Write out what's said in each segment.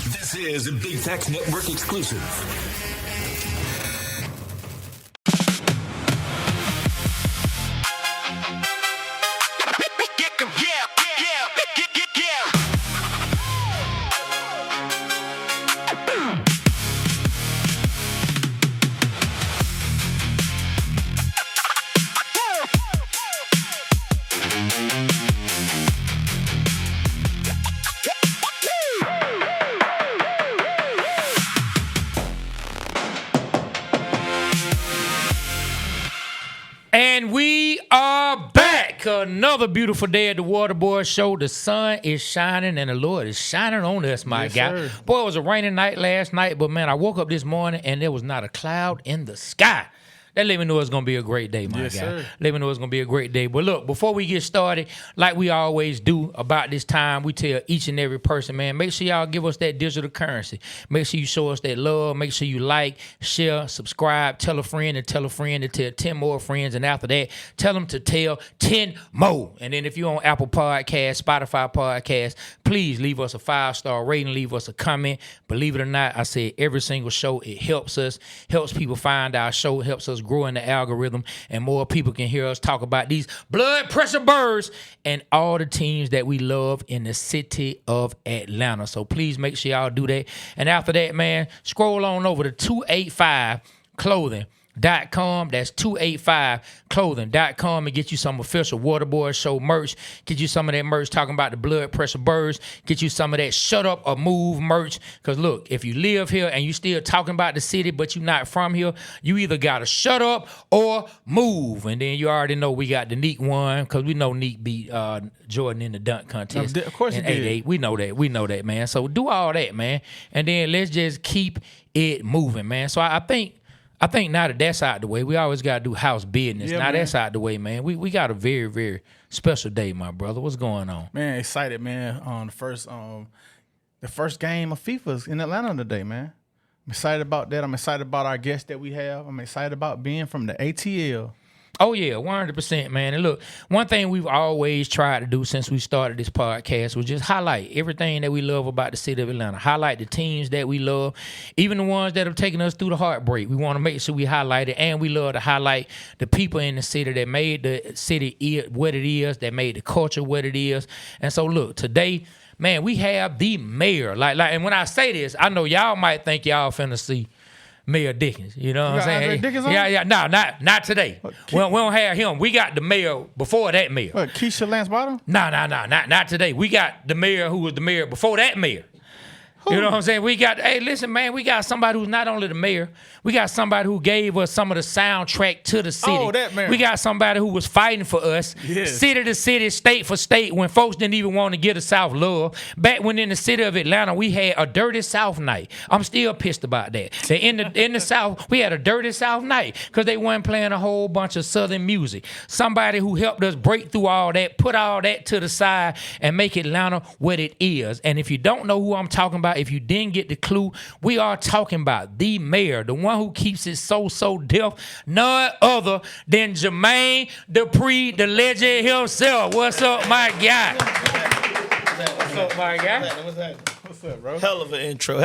This is a Big Facts Network exclusive. And we are back. Another beautiful day at the Waterboyz Show. The sun is shining and the Lord is shining on us, my guy. Sir. Boy, it was a rainy night last night, but man, I woke up this morning and there was not a cloud in the sky. That let me know it's going to be a great day, my guy. Sir. Let me know it's going to be a great day. But look, before we get started, like we always do about this time, we tell each and every person, man, make sure y'all give us that digital currency. Make sure you show us that love. Make sure you like, share, subscribe, tell a friend and tell 10 more friends. And after that, tell them to tell 10 more. And then if you're on Apple Podcasts, Spotify Podcasts, please leave us a 5-star rating, leave us a comment. Believe it or not, I said every single show, it helps us, helps people find our show, helps us grow in the algorithm, and more people can hear us talk about these blood pressure birds and all the teams that we love in the city of Atlanta. So please make sure y'all do that. And after that, man, scroll on over to 285clothing.com. That's 285clothing.com and get you some official Waterboyz Show merch. Get you some of that merch talking about the blood pressure birds. Get you some of that shut up or move merch. Because look, if you live here and you still talking about the city but you not from here, you either got to shut up or move. And then you already know we got the Neek one, because we know Neek beat Jordan in the dunk contest. Of course he did. We know that, man. So do all that, man. And then let's just keep it moving, man. So I think now that that's out the way, we always got to do house business. Yeah, now man. that's out the way, man. We got a very, very special day, my brother. What's going on? Man, excited, man. On the first game of FIFA's in Atlanta today, man. I'm excited about that. I'm excited about our guests that we have. I'm excited about being from the ATL. Oh, yeah, 100%, man. And look, one thing we've always tried to do since we started this podcast was just highlight everything that we love about the city of Atlanta. Highlight the teams that we love, even the ones that have taken us through the heartbreak. We want to make sure we highlight it, and we love to highlight the people in the city that made the city what it is, that made the culture what it is. And so, look, today, man, we have the mayor. And when I say this, I know y'all might think y'all finna see Mayor Dickens, you know what I'm saying? Andre Dickens on? Yeah. No, not today. We don't have him. We got the mayor before that mayor. What, Keisha Lance Bottom? No, not today. We got the mayor who was the mayor before that mayor. You know what I'm saying? Hey, listen, man, we got somebody who's not only the mayor, we got somebody who gave us some of the soundtrack to the city. Oh, that mayor. We got somebody who was fighting for us, city to city, state for state, when folks didn't even want to give the South love. Back when in the city of Atlanta, we had a Dirty South night. I'm still pissed about that. In the South, we had a Dirty South night because they weren't playing a whole bunch of Southern music. Somebody who helped us break through all that, put all that to the side, and make Atlanta what it is. And if you don't know who I'm talking about, if you didn't get the clue, we are talking about the mayor, the one who keeps it so deaf, none other than Jermaine Dupri, the legend himself. What's up, my guy? What's up, my guy? What's up, bro? Hell of an intro.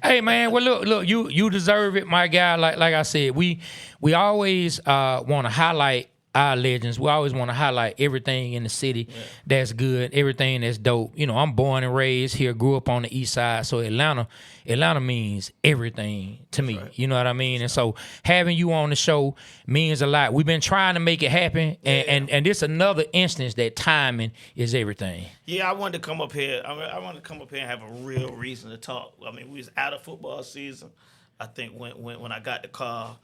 Hey, man, well, look, you deserve it, my guy. Like I said, we always want to highlight our legends. We always want to highlight everything in the city that's good, everything that's dope. You know, I'm born and raised here, grew up on the east side, so Atlanta means everything to me. Right. You know what I mean? And so having you on the show means a lot. We've been trying to make it happen, and this another instance that timing is everything. Yeah, I wanted to come up here. I wanted to come up here and have a real reason to talk. I mean, we was out of football season, I think, when I got the call.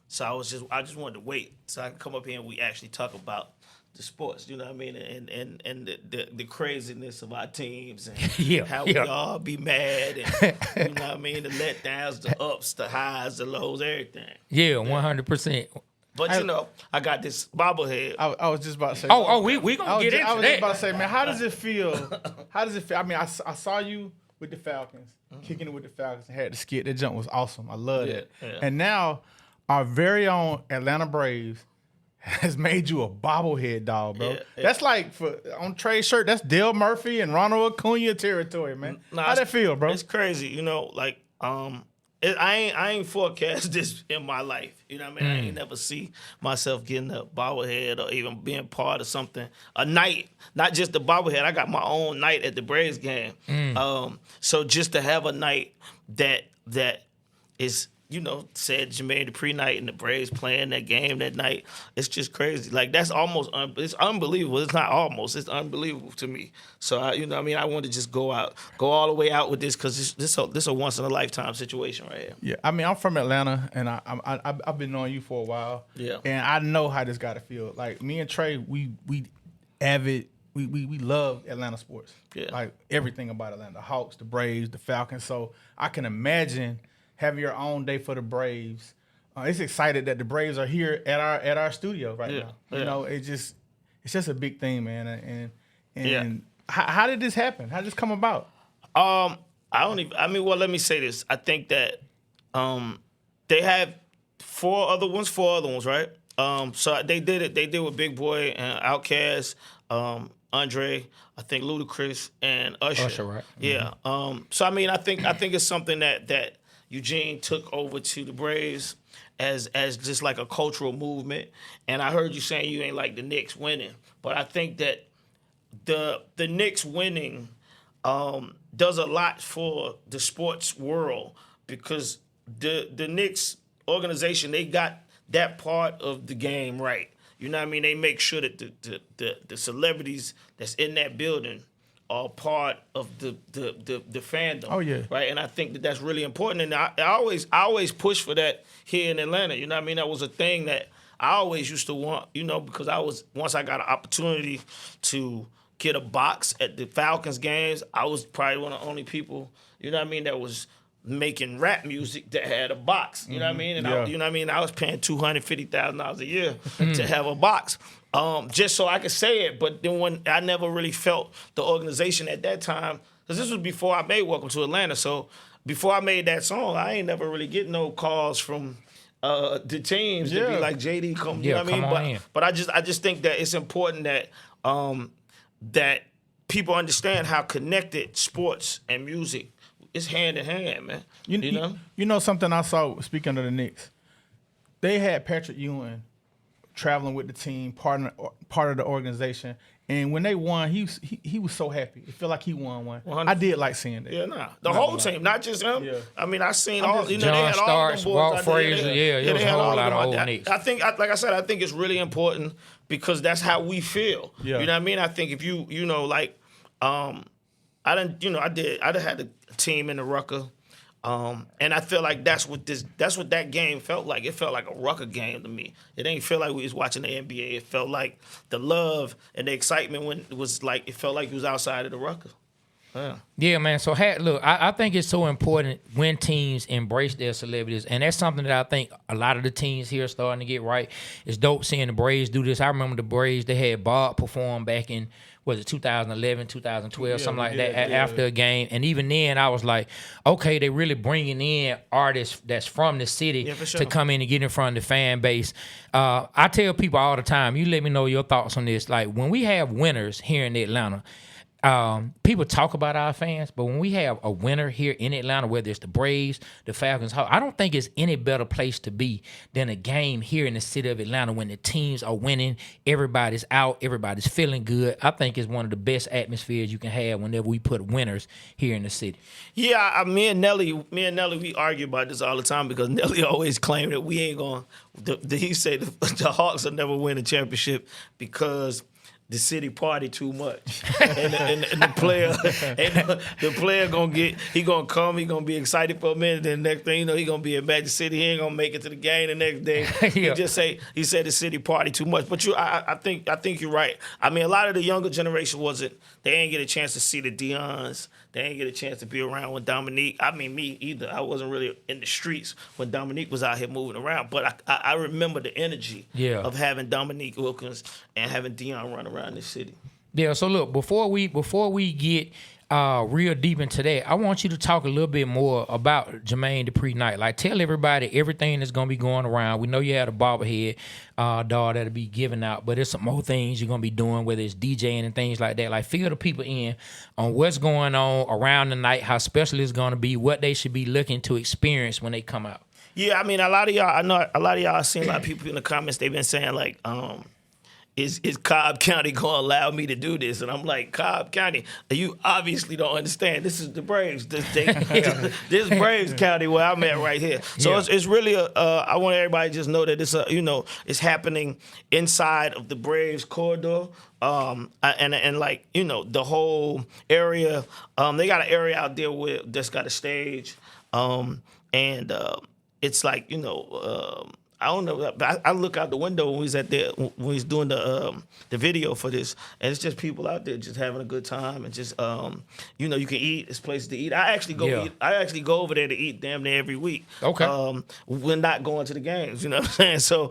So I just wanted to wait so I could come up here and we actually talk about the sports, you know what I mean, and the craziness of our teams and how we all be mad and you know what I mean, the letdowns, the ups, the highs, the lows, everything. Yeah, 100%. But you know, I got this bobblehead. I was just about to say. We gonna get into that. I was just about to say, man, how does it feel? I mean, I saw you with the Falcons, kicking it with the Falcons, and had the skit. That jump was awesome. I love it. Yeah. And now, our very own Atlanta Braves has made you a bobblehead dog, bro. Yeah. That's like on Trey's shirt. That's Dale Murphy and Ronald Acuna territory, man. How that feel, bro? It's crazy, like I ain't forecast this in my life. You know what I mean? I ain't never see myself getting a bobblehead or even being part of something. A night, not just the bobblehead. I got my own night at the Braves game. So just to have a night that is, said Jermaine Dupri night and the Braves playing that game that night, it's just crazy. Like that's almost it's unbelievable. It's not almost, it's unbelievable to me. So I want to just go all the way out with this because this a once in a lifetime situation right here. Yeah, I mean I'm from Atlanta and I've been knowing you for a while. Yeah, and I know how this got to feel. Like me and Trey, we avid. We love Atlanta sports. Yeah, like everything about Atlanta, the Hawks, the Braves, the Falcons. So I can imagine having your own day for the Braves. It's excited that the Braves are here at our studio right now. Yeah. It's just a big thing, man. And how did this happen? How did this come about? Well, let me say this. I think that they have four other ones, right? So they did it. They did with Big Boy and Outkast, Andre, I think Ludacris and Usher. Right? Yeah. So I think it's something that Eugene took over to the Braves as just like a cultural movement. And I heard you saying you ain't like the Knicks winning, but I think that the Knicks winning does a lot for the sports world because the Knicks organization, they got that part of the game right. You know what I mean? They make sure that the celebrities that's in that building are part of the fandom. Oh yeah, right. And I think that's really important. And I always push for that here in Atlanta. You know what I mean? That was a thing that I always used to want. Because once I got an opportunity to get a box at the Falcons games, I was probably one of the only people. You know what I mean? That was making rap music that had a box. You know what I mean? And I was paying $250,000 a year to have a box. Just so I could say it, but then when I never really felt the organization at that time, because this was before I made Welcome to Atlanta, so before I made that song, I ain't never really get no calls from the teams to be like, JD, come, you know what I mean? But I just think that it's important that that people understand how connected sports and music is hand in hand, man. You know something I saw, speaking of the Knicks, they had Patrick Ewing traveling with the team, part of the organization. And when they won, he was so happy. It felt like he won one. 100%. I did like seeing that. Yeah, the whole team, not just him. Yeah. I mean, I seen all. John they had Starks, all Walt Frazier. It was a whole lot of old Knicks. I think, like I said, I think it's really important because that's how we feel. Yeah. You know what I mean? I think if I had a team in the Rucker. And I feel like that's what that game felt like. It felt like a Rucker game to me. It ain't feel like we was watching the NBA. It felt like the love and the excitement it felt like it was outside of the Rucker. Yeah, man. So, look, I think it's so important when teams embrace their celebrities, and that's something that I think a lot of the teams here are starting to get right. It's dope seeing the Braves do this. I remember the Braves, they had Bob perform back in, 2011, 2012, something like that, after a game. And even then, I was like, okay, they really bringing in artists that's from the city to come in and get in front of the fan base. I tell people all the time, you let me know your thoughts on this. Like, when we have winners here in Atlanta, people talk about our fans, but when we have a winner here in Atlanta, whether it's the Braves, the Falcons, I don't think it's any better place to be than a game here in the city of Atlanta when the teams are winning, everybody's out, everybody's feeling good. I think it's one of the best atmospheres you can have whenever we put winners here in the city. Yeah, me and Nelly, we argue about this all the time because Nelly always claimed that we ain't going. He said the Hawks will never win a championship because the city party too much, and the player gonna come, he gonna be excited for a minute, then the next thing he gonna be at Magic City, he ain't gonna make it to the game the next day. He said the city party too much, but I think you're right. I mean, a lot of the younger generation they ain't get a chance to see the Deions. They ain't get a chance to be around when Dominique. I mean, me either. I wasn't really in the streets when Dominique was out here moving around. But I remember the energy of having Dominique Wilkins and having Deion run around this city. Yeah. So look, before we get real deep into that, I want you to talk a little bit more about Jermaine Dupri night. Like, tell everybody everything that's gonna be going around. We know you had a bobblehead doll that'll be given out, but there's some more things you're gonna be doing, whether it's DJing and things like that. Like, fill the people in on what's going on around the night, how special it's gonna be, what they should be looking to experience when they come out. Yeah, I mean, a lot of y'all, I know a lot of y'all, I've seen a lot of people in the comments, they've been saying, like, is Cobb County going to allow me to do this? And I'm like, Cobb County, you obviously don't understand. This is the Braves. This Braves County where I'm at right here. So it's really, I want everybody to just know that it's happening inside of the Braves corridor. And like, the whole area, they got an area out there that's got a stage. It's like, I don't know. I look out the window when he's doing the video for this, and it's just people out there just having a good time and just you can eat. It's places to eat. I actually go eat. I actually go over there to eat damn near every week. Okay. We're not going to the games. You know what I'm saying? So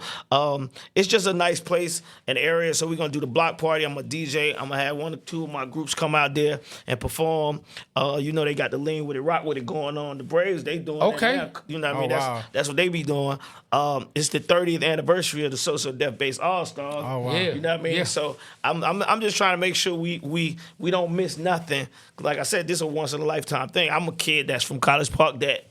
it's just a nice place and area. So we're gonna do the block party. I'm a DJ. I'm gonna have 1 or 2 of my groups come out there and perform. They got the Lean With It, Rock With It going on. The Braves, they doing okay. That now. You know what I mean? Wow. That's what they be doing. It's the 30th anniversary of the So Deaf Bass All Stars. Oh wow! Yeah. You know what I mean? Yeah. So I'm just trying to make sure we don't miss nothing. Like I said, this is a once in a lifetime thing. I'm a kid that's from College Park that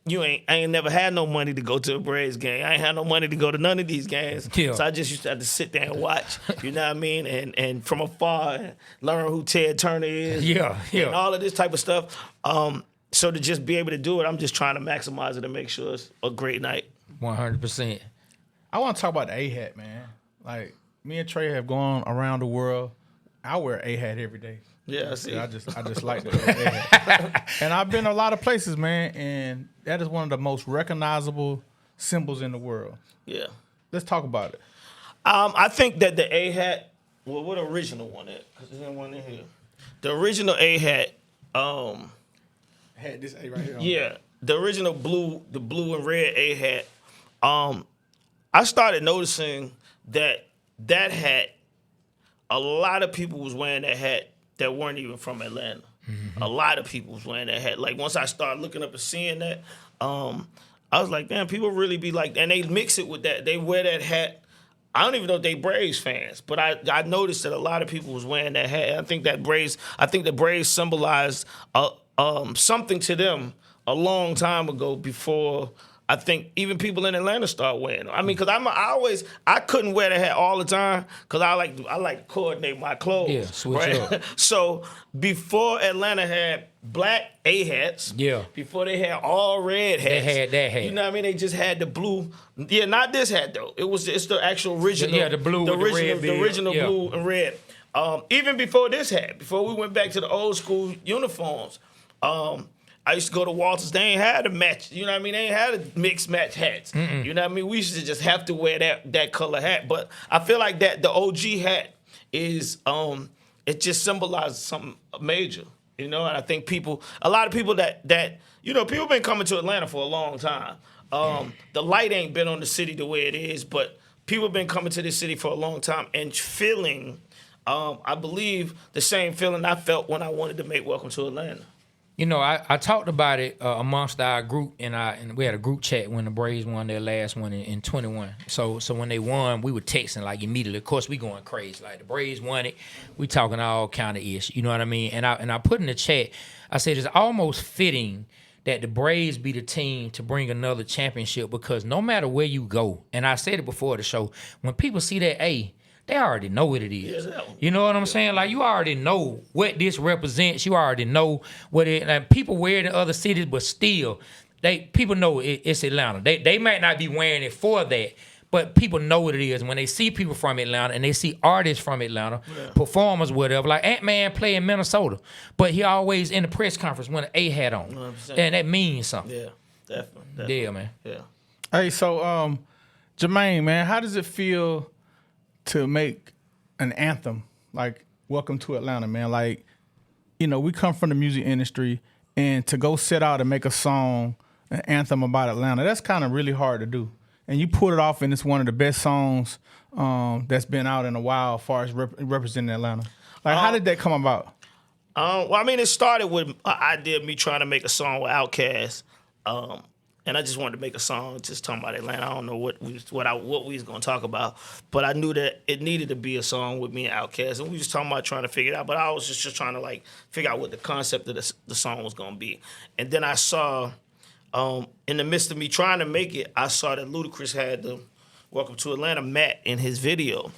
I ain't never had no money to go to a Braves game. I ain't had no money to go to none of these games. Yeah. So I just used to have to sit there and watch. You know what I mean? And from afar and learn who Ted Turner is. Yeah. And all of this type of stuff. So to just be able to do it, I'm just trying to maximize it and make sure it's a great night. 100%. I want to talk about the A-hat, man. Like, me and Trey have gone around the world. I wear A-hat every day. Yeah, I see. I just like the A-hat. And I've been a lot of places, man, and that is one of the most recognizable symbols in the world. Yeah. Let's talk about it. I think that the A-hat, well, what original one is? Because there's one in here. The original A-hat, Had this A right here. yeah, the original blue and red A-hat, I started noticing that hat, a lot of people was wearing that hat that weren't even from Atlanta. Mm-hmm. A lot of people was wearing that hat. Like, once I started looking up and seeing that, I was like, damn, people really be like, and they mix it with that. They wear that hat. I don't even know if they Braves fans, but I noticed that a lot of people was wearing that hat. I think the Braves symbolized something to them a long time ago before I think even people in Atlanta start wearing them. I mean, because I couldn't wear the hat all the time because I like to coordinate my clothes. Yeah, switch up. So before Atlanta had black A-hats, before they had all red hats, they had that hat. You know what I mean? They just had the blue. Yeah, not this hat though. It's the actual original. Yeah, the blue with the red the original yeah. blue and red. Even before this hat, before we went back to the old school uniforms. I used to go to Walters. They ain't had a match. You know what I mean? They ain't had a mixed match hats. Mm-mm. You know what I mean? We used to just have to wear that color hat. But I feel like that the OG hat is it just symbolizes something major. You know, and I think a lot of people that people been coming to Atlanta for a long time. The light ain't been on the city the way it is, but people been coming to this city for a long time and feeling, I believe, the same feeling I felt when I wanted to make Welcome to Atlanta. You know, I talked about it amongst our group, and we had a group chat when the Braves won their last one in 21. So when they won, we were texting like immediately. Of course, we going crazy. Like, the Braves won it. We talking all kind of ish. You know what I mean? And I put in the chat, I said it's almost fitting that the Braves be the team to bring another championship, because no matter where you go, and I said it before the show, when people see that A, they already know what it is. Yeah, you know what I'm saying? Like, you already know what this represents. You already know what it. Like, people wear it in other cities, but still, people know it's Atlanta. They might not be wearing it for that, but people know what it is. When they see people from Atlanta and they see artists from Atlanta, performers, whatever. Like Ant-Man play in Minnesota, but he always in the press conference with an A hat on, 100%. and that means something. Yeah, definitely. Yeah, man. Yeah. Hey, so Jermaine, man, how does it feel to make an anthem like Welcome to Atlanta, man? Like, we come from the music industry, and to go set out and make a song, an anthem about Atlanta, that's kind of really hard to do. And you pulled it off, and it's one of the best songs that's been out in a while as far as representing Atlanta. Like, how did that come about? Well, I mean, it started with an idea of me trying to make a song with Outkast, and I just wanted to make a song just talking about Atlanta. I don't know what we was gonna talk about, but I knew that it needed to be a song with me and Outkast, and we was talking about trying to figure it out. But I was just trying to like figure out what the concept of the song was gonna be, and then I saw, in the midst of me trying to make it, I saw that Ludacris had the Welcome to Atlanta Matt in his video,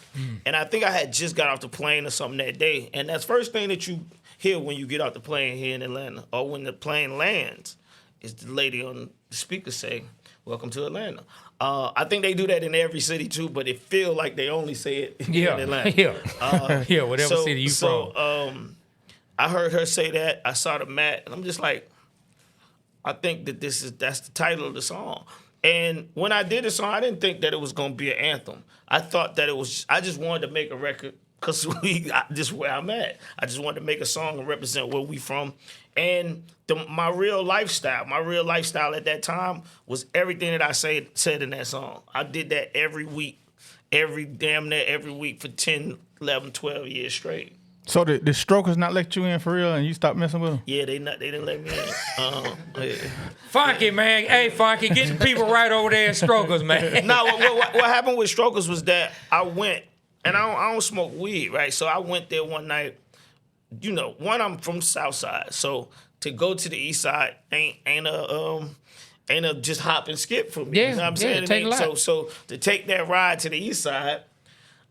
and I think I had just got off the plane or something that day, and that's the first thing that you hear when you get off the plane here in Atlanta, or when the plane lands, is the lady on the speaker say, "Welcome to Atlanta." I think they do that in every city too, but it feel like they only say it in Atlanta. Yeah, whatever city you from. I heard her say that. I saw the Matt, and I'm just like, I think that that's the title of the song. And when I did the song, I didn't think that it was gonna be an anthem. I thought that I just wanted to make a record because just where I'm at. I just wanted to make a song and represent where we from. And my real lifestyle at that time was everything that I said in that song. I did that every week, damn near every week for 10, 11, 12 years straight. So the Strokers not let you in for real, and you stopped messing with them? Yeah, they didn't let me in. Yeah. Funky, man. Hey, Funky, get the people right over there at Strokers, man. No, what happened with Strokers was that I went, and I don't smoke weed, right? So I went there one night. You know, I'm from the South Side, so to go to the East Side ain't a just hop and skip for me. Yeah, you know what I'm saying? Take a lot. So to take that ride to the East Side,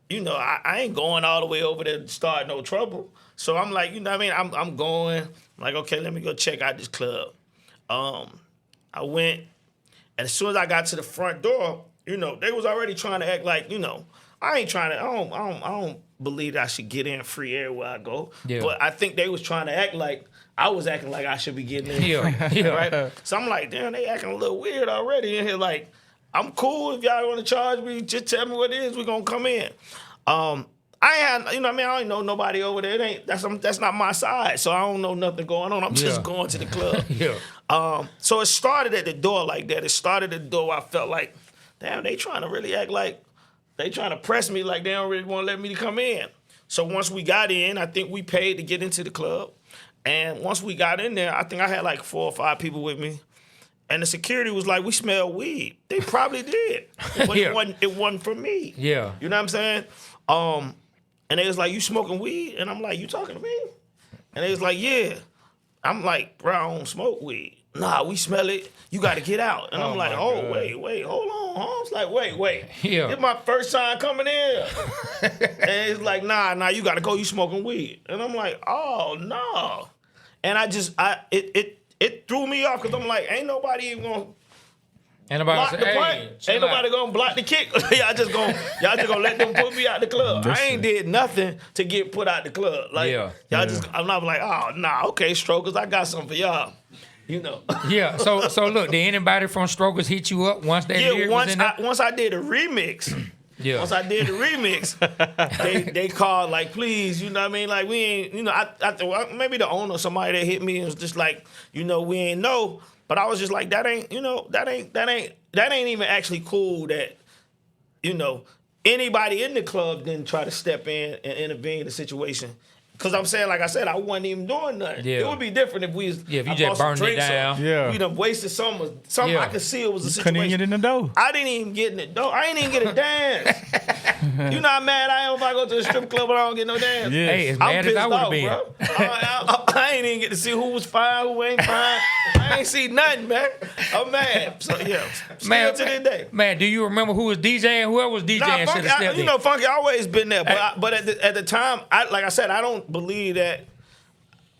you know, I ain't going all the way over there to start no trouble. So I'm like, you know what I mean? I'm going, like, okay, let me go check out this club. I went, and as soon as I got to the front door, you know, they was already trying to act like, you know, I don't believe that I should get in free everywhere I go. Yeah. But I think they was trying to act like I was acting like I should be getting in. Yeah. Right? So I'm like, damn, they acting a little weird already in here. Like, I'm cool. If y'all want to charge me, just tell me what it is. We're going to come in. I ain't had, you know what I mean? I don't know nobody over there. That's not my side. So I don't know nothing going on. I'm just going to the club. So it started at the door like that. It started at the door where I felt like, damn, they trying to really act like, they trying to press me like they don't really want to let me come in. So once we got in, I think we paid to get into the club. And once we got in there, I think I had like 4 or 5 people with me. And the security was like, we smell weed. They probably did. But it wasn't for me. Yeah. You know what I'm saying? And they was like, you smoking weed? And I'm like, you talking to me? And they was like, yeah. I'm like, bro, I don't smoke weed. Nah, we smell it. You got to get out. And I'm like, wait, hold on. I was like, wait. Yeah. This is my first time coming in. And it's like, nah, you got to go. You smoking weed. And I'm like, oh, no. And it threw me off because I'm like, ain't nobody even going to block the punch. Ain't nobody going to block the kick. y'all just gonna let them put me out the club. I ain't did nothing to get put out the club. Like, I'm not like, oh, nah, okay, Strokers, I got something for y'all. You know. Yeah. So look, did anybody from Strokers hit you up once they once I did a remix. Yeah. Once I did the remix, they called like, please, you know what I mean? Like we ain't, you know, I maybe the owner or somebody that hit me and was just like, you know, we ain't know. But I was just like, that ain't even actually cool that, you know, anybody in the club didn't try to step in and intervene in the situation. Because I'm saying, like I said, I wasn't even doing nothing. Yeah. It would be different if if you just burned it down. Yeah. We done wasted something. I could see it was a situation. Couldn't even get in the door. I didn't even get in the door. I ain't even get a dance. You know how mad I am if I go to the strip club and I don't get no dance? Yes. Hey, as mad as I would have been. Bro. I ain't even get to see who was fine, who ain't fine. I ain't see nothing, man. I'm mad. So, yeah. Still to this day. Man, do you remember who was DJing? Whoever was DJing should have stepped in. You know, Funky always been there. But at the time, like I said, I don't believe that,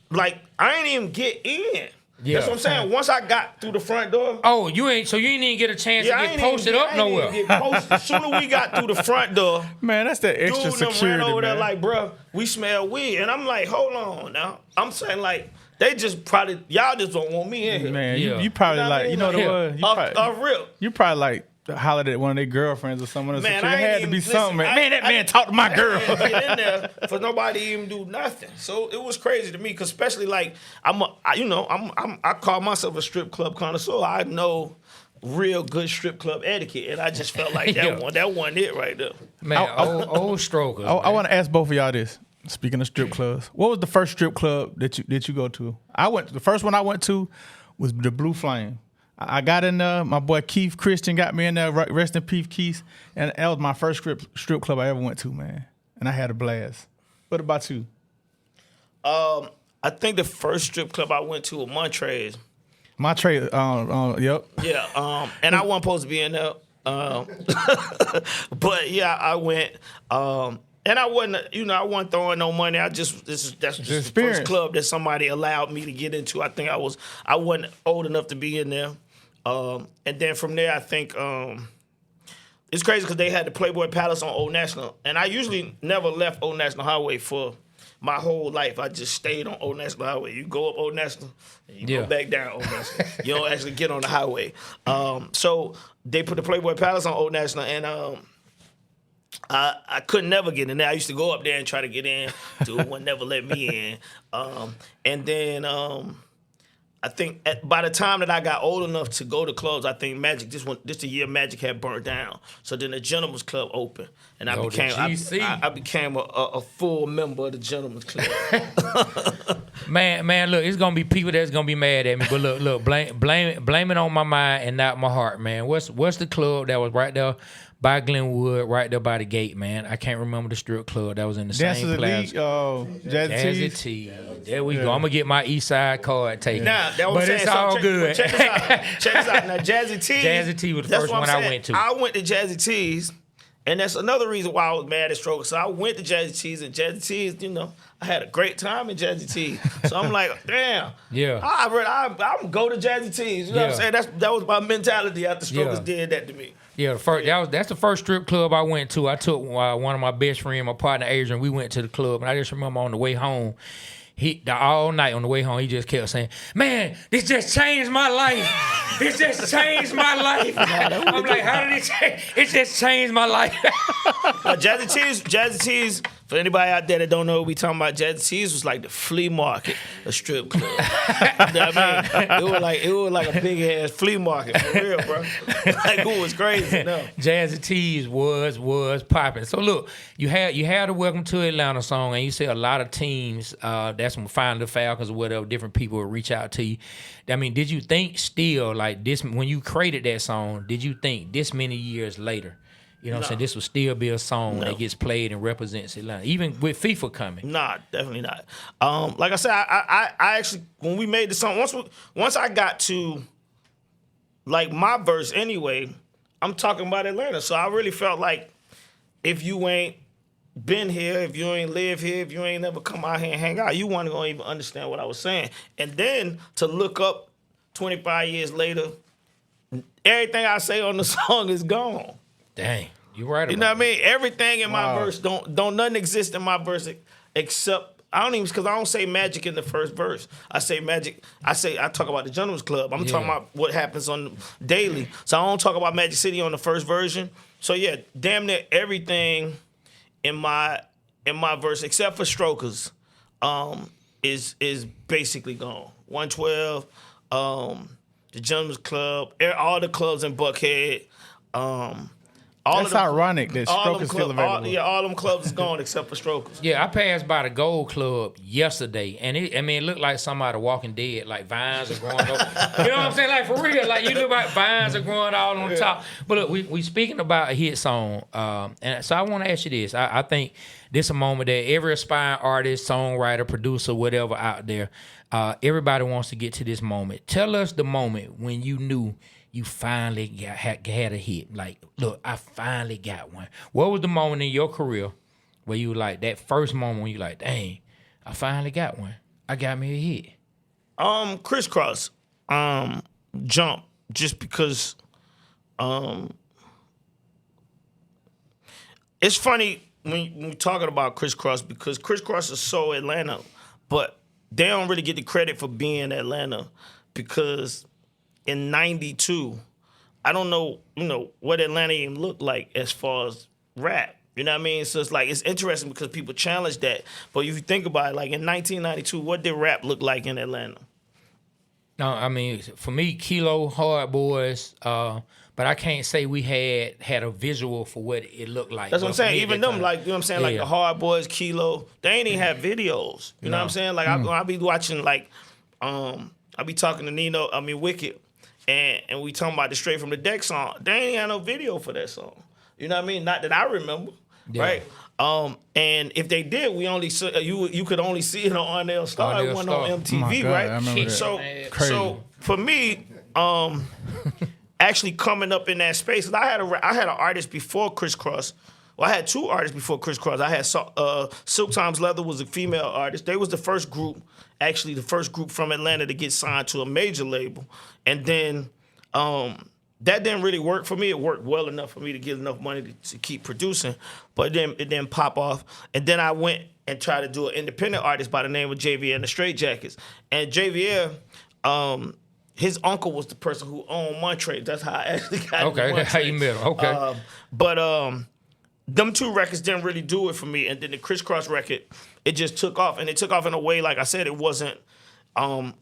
like, I ain't even get in. Yeah. That's what I'm saying. Once I got through the front door. Oh, you ain't even get a chance to get posted up nowhere. As soon as we got through the front door. Man, that's that extra security, ran over there man. like, bro, we smell weed. And I'm like, hold on now. I'm saying, like, they just probably, y'all just don't want me in here. Man, you probably like, you know what it was? You probably like, hollered at one of their girlfriends or someone else. There had to be something. Man, that man talked to my girl. I didn't get in there for nobody to even do nothing. So it was crazy to me, because especially like I call myself a strip club connoisseur. I know real good strip club etiquette, and I just felt like that wasn't it right there. Man, old Strokers. I want to ask both of y'all this. Speaking of strip clubs, what was the first strip club that you go to? The first one I went to was the Blue Flame. I got in there. My boy Keith Christian got me in there. Rest in peace, Keith. And that was my first strip club I ever went to, man. And I had a blast. What about you? I think the first strip club I went to was Montrez. Montrez, yep. Yeah, and I wasn't supposed to be in there. But yeah, I went. And I wasn't throwing no money. That's just the first club that somebody allowed me to get into. I think I wasn't old enough to be in there. And then from there, I think it's crazy because they had the Playboy Palace on Old National, and I usually never left Old National Highway for my whole life. I just stayed on Old National Highway. You go up Old National, and you go back down Old National. You don't actually get on the highway. So they put the Playboy Palace on Old National, and I could never get in there. I used to go up there and try to get in. Dude would never let me in. And then I think by the time that I got old enough to go to clubs, I think Magic, this the year Magic had burnt down. So then the Gentleman's Club opened, and I became a full member of the Gentleman's Club. man, look, it's gonna be people that's gonna be mad at me, but look, blame it on my mind and not my heart, man. What's the club that was right there by Glenwood, right there by the gate, man? I can't remember the strip club that was in the same plaza. Jazzy T. There we go. I'm gonna get my East Side card taken. Nah, but it's all good. Check this out. Now, Jazzy T. Jazzy T was the first one I went to. I went to Jazzy T's, and that's another reason why I was mad at Stroker. So I went to Jazzy T's, and Jazzy T's, I had a great time in Jazzy T's. So I'm like, damn. Yeah. I'm go to Jazzy T's. You know what I'm saying? That was my mentality after Strokers did that to me. Yeah, that's the first strip club I went to. I took one of my best friends, my partner Adrian. We went to the club, and I just remember on the way home, all night on the way home, he just kept saying, "Man, this just changed my life. This just changed my life." I'm like, "How did it change? It just changed my life." Jazzy T's. For anybody out there that don't know what we talking about, Jazzy T's was like the flea market, a strip club. You know what I mean? It was like a big ass flea market for real, bro. Like it was crazy. No. Jazzy T's was popping. So look, you had the Welcome to Atlanta song, and you see a lot of teams. That's when Find the Falcons or whatever, different people will reach out to you. I mean, did you think still like this when you created that song? Did you think this many years later? You know what I'm saying? This will still be a song that gets played and represents Atlanta, even with FIFA coming. Nah, definitely not. Like I said, I actually, when we made the song, once I got to, like, my verse anyway, I'm talking about Atlanta. So I really felt like if you ain't been here, if you ain't live here, if you ain't never come out here and hang out, you weren't going to even understand what I was saying. And then to look up 25 years later, everything I say on the song is gone. Dang, you right. You know what I mean? Everything in my verse don't nothing exist in my verse except I don't say Magic in the first verse. I say Magic. I talk about the Gentleman's Club. I'm talking about what happens on daily. So I don't talk about Magic City on the first version. So yeah, damn near everything in my verse except for Strokers is basically gone. 112, the Gentleman's Club, all the clubs in Buckhead. That's ironic that Strokers still available. All them clubs is gone except for Strokers. Yeah, I passed by the Gold Club yesterday, and it looked like somebody Walking Dead, like vines are growing up. You know what I'm saying? Like, for real, like, you look like vines are growing all on top. But look, we speaking about a hit song, and so I want to ask you this. I think this is a moment that every aspiring artist, songwriter, producer, whatever out there, everybody wants to get to this moment. Tell us the moment when you knew you finally had a hit. Like, look, I finally got one. What was the moment in your career where you like, that first moment when you like, dang, I finally got one. I got me a hit. Kriss Kross, Jump, just because it's funny when we're talking about Kriss Kross because Kriss Kross is so Atlanta, but they don't really get the credit for being Atlanta because in 92, I don't know, what Atlanta even looked like as far as rap. You know what I mean? So it's interesting because people challenge that. But if you think about it, like in 1992, what did rap look like in Atlanta? No, I mean, for me, Kilo, Hard Boys, but I can't say we had a visual for what it looked like. That's what I'm saying. Even them, like, you know what I'm saying, like Yeah. the Hard Boys, Kilo, they ain't even have videos. You know what I'm saying? Like, I be watching, like, I be talking to Wicked, and we talking about the Straight from the Deck song. They ain't had no video for that song. You know what I mean? Not that I remember, right? And if they did, we only you could only see it on RNL Star. It wasn't on MTV, Oh my God, right? I remember that. So for me, actually coming up in that space, I had an artist before Kriss Kross. Well, I had two artists before Kriss Kross. I had Silk Times Leather was a female artist. They was the first group from Atlanta to get signed to a major label, and then that didn't really work for me. It worked well enough for me to get enough money to keep producing, but then it didn't pop off. And then I went and tried to do an independent artist by the name of JVL and the Straight Jackets. And JVL, his uncle was the person who owned Montreux. That's how I actually got into Okay, that's how you met him. Okay. But them two records didn't really do it for me. And then the Kriss Kross record, it just took off. And it took off in a way, like I said, it wasn't,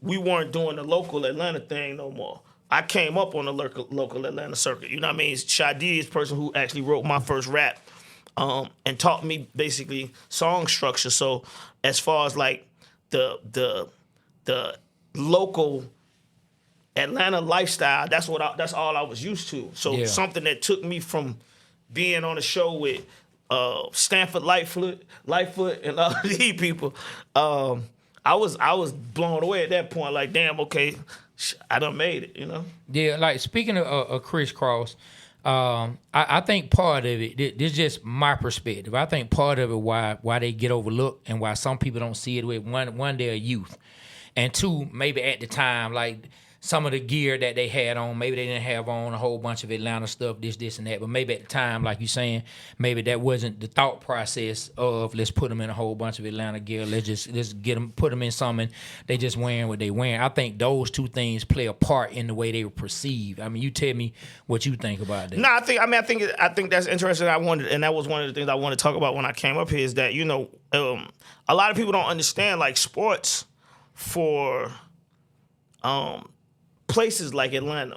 we weren't doing the local Atlanta thing no more. I came up on the local Atlanta circuit. You know what I mean? Shadi is the person who actually wrote my first rap and taught me basically song structure. So as far as like the local Atlanta lifestyle, that's all I was used to. So something that took me from being on a show with Stanford Lightfoot and all these people, I was blown away at that point. Like, damn, okay, I done made it, you know? Yeah, like speaking of Kriss Kross, I think part of it, this is just my perspective. I think part of it why they get overlooked and why some people don't see it with one, they're youth. And two, maybe at the time, like some of the gear that they had on, maybe they didn't have on a whole bunch of Atlanta stuff, this and that. But maybe at the time, like you're saying, maybe that wasn't the thought process of let's put them in a whole bunch of Atlanta gear. Let's get them, put them in something. They just wearing what they wearing. I think those two things play a part in the way they were perceived. I mean, you tell me what you think about that. No, I think that's interesting. And that was one of the things I wanted to talk about when I came up here is that, you know, a lot of people don't understand like sports for places like Atlanta,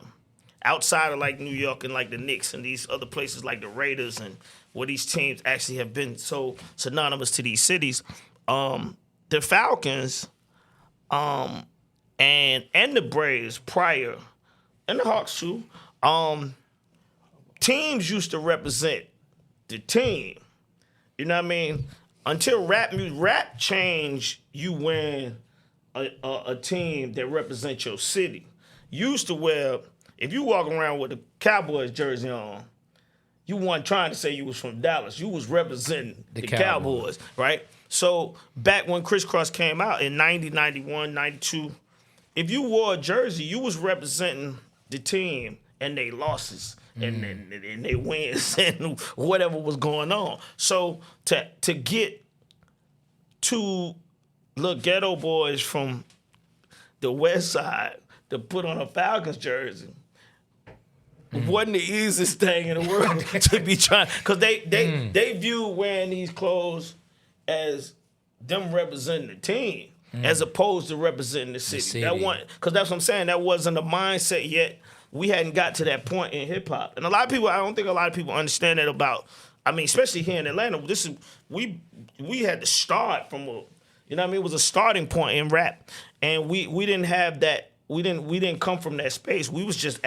outside of like New York and like the Knicks and these other places like the Raiders and where these teams actually have been so synonymous to these cities, the Falcons and the Braves prior, and the Hawks too, teams used to represent the team. You know what I mean? Until rap changed, you win a team that represents your city. Used to wear, if you walk around with a Cowboys jersey on, you weren't trying to say you was from Dallas. You was representing the Cowboys, right? So back when Kriss Kross came out in 90, 91, 92, if you wore a jersey, you was representing the team and they losses and they wins and whatever was going on. So to get two little ghetto boys from the West Side to put on a Falcons jersey wasn't the easiest thing in the world to be trying, because they view wearing these clothes as them representing the team as opposed to representing the city. Because that's what I'm saying. That wasn't a mindset yet. We hadn't got to that point in hip hop, and I don't think a lot of people understand that about. I mean, especially here in Atlanta, we had to start from a. You know what I mean? It was a starting point in rap, and we didn't have that. We didn't come from that space. We was just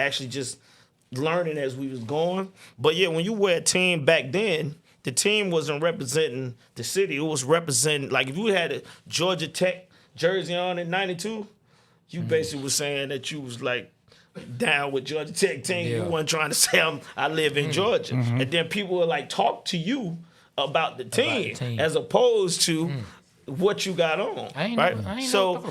learning as we was going. But yeah, when you wear a team back then, the team wasn't representing the city. It was representing, like if you had a Georgia Tech jersey on in '92, you basically was saying that you was like down with Georgia Tech team. Yeah. You weren't trying to say I live in Georgia. And then people would like talk to you about the team, as opposed to what you got on, right? So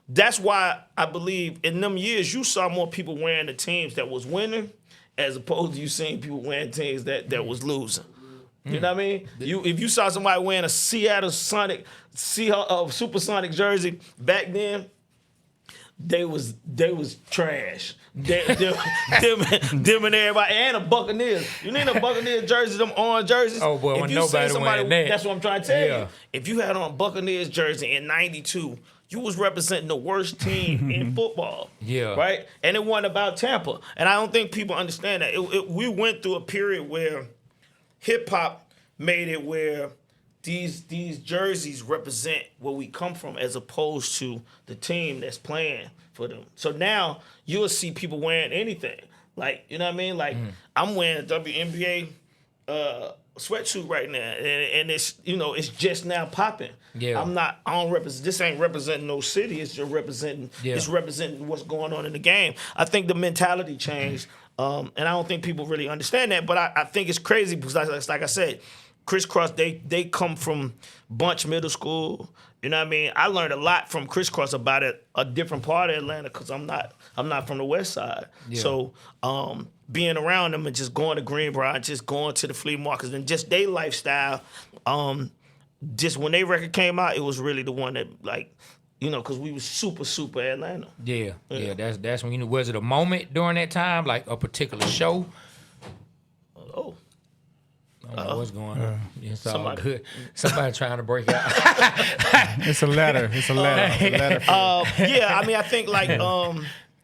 that's why I believe in them years you saw more people wearing the teams that was winning, as opposed to you seeing people wearing teams that was losing. You know what I mean? If you saw somebody wearing a Seattle Supersonic jersey back then, they was trash. Them and everybody, and a Buccaneers. You need a Buccaneers jersey, them orange jerseys. Oh boy, when nobody wearing that. That's what I'm trying to tell you. If you had on a Buccaneers jersey in '92, you was representing the worst team in football. Yeah. Right? And it wasn't about Tampa. And I don't think people understand that. We went through a period where hip-hop made it where these jerseys represent where we come from as opposed to the team that's playing for them. So now you'll see people wearing anything. Like, you know what I mean? Like, I'm wearing a WNBA sweatsuit right now, and it's, you know, it's just now popping. Yeah. I don't represent, this ain't representing no city, it's just representing, it's representing what's going on in the game. I think the mentality changed, and I don't think people really understand that, but I think it's crazy because, like I said, Kriss Kross, they come from Bunch Middle School. You know what I mean? I learned a lot from Kriss Kross about a different part of Atlanta because I'm not from the West Side. Yeah. So being around them and just going to Greenbrier, just going to the flea markets and just their lifestyle. Just when they record came out, it was really the one that, like, you know, because we was super Atlanta. Yeah. That's when, you know, was it a moment during that time, like a particular show? I don't know what's going on. It's all good. Somebody trying to break out. It's a ladder. It's a ladder. Yeah, I mean, I think like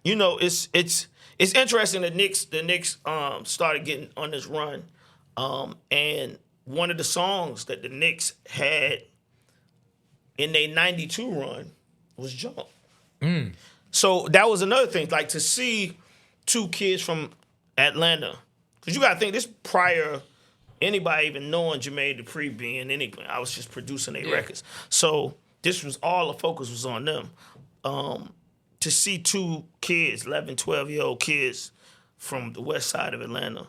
you know, it's interesting that the Knicks started getting on this run, and one of the songs that the Knicks had in their '92 run was "Jump." So that was another thing, like to see two kids from Atlanta, because you got to think this prior. Anybody even knowing Jermaine Dupri being anything. I was just producing their records. So this was all the focus was on them. To see two kids, 11, 12-year-old kids from the west side of Atlanta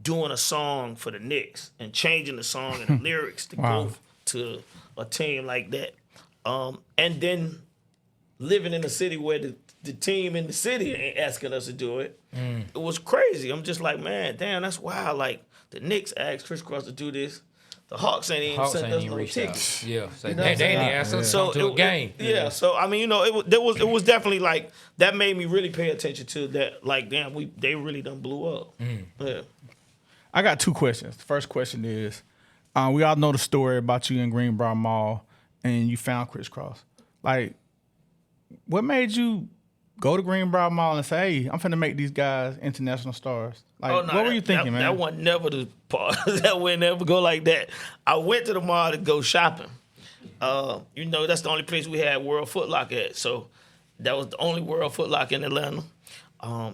doing a song for the Knicks and changing the song and the lyrics to go to a team like that. And then living in a city where the team in the city ain't asking us to do it. It was crazy. I'm just like, man, damn, that's wild. Like, the Knicks asked Kriss Kross to do this. The Hawks ain't even sent us no tickets. Yeah, so they ain't asked us to come to a game. So I mean, you know, it was definitely like that made me really pay attention to that. Like, damn, they really done blew up. Yeah. I got two questions. The first question is, we all know the story about you in Greenbrier Mall and you found Kriss Kross. Like, what made you go to Greenbrier Mall and say, hey, I'm finna make these guys international stars? Like, what were you thinking, man? That wasn't never the part. That would never go like that. I went to the mall to go shopping. You know, that's the only place we had World Foot Locker at. So that was the only World Foot Locker in Atlanta.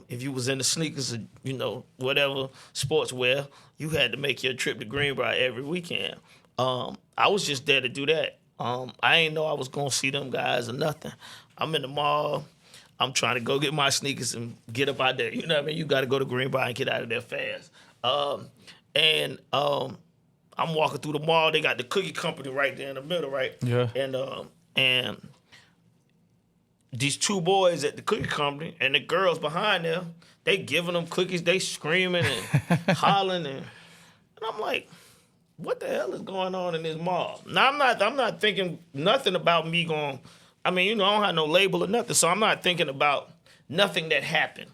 If you was into sneakers or, you know, whatever, sportswear, you had to make your trip to Greenbrier every weekend. I was just there to do that. I ain't know I was going to see them guys or nothing. I'm in the mall. I'm trying to go get my sneakers and get up out there. You know what I mean? You got to go to Greenbrier and get out of there fast. I'm walking through the mall. They got the cookie company right there in the middle, right? Yeah. And these two boys at the cookie company and the girls behind them, they giving them cookies. They screaming and hollering. And I'm like, what the hell is going on in this mall? Now, I'm not thinking nothing about me going... I mean, you know, I don't have no label or nothing, so I'm not thinking about nothing that happened.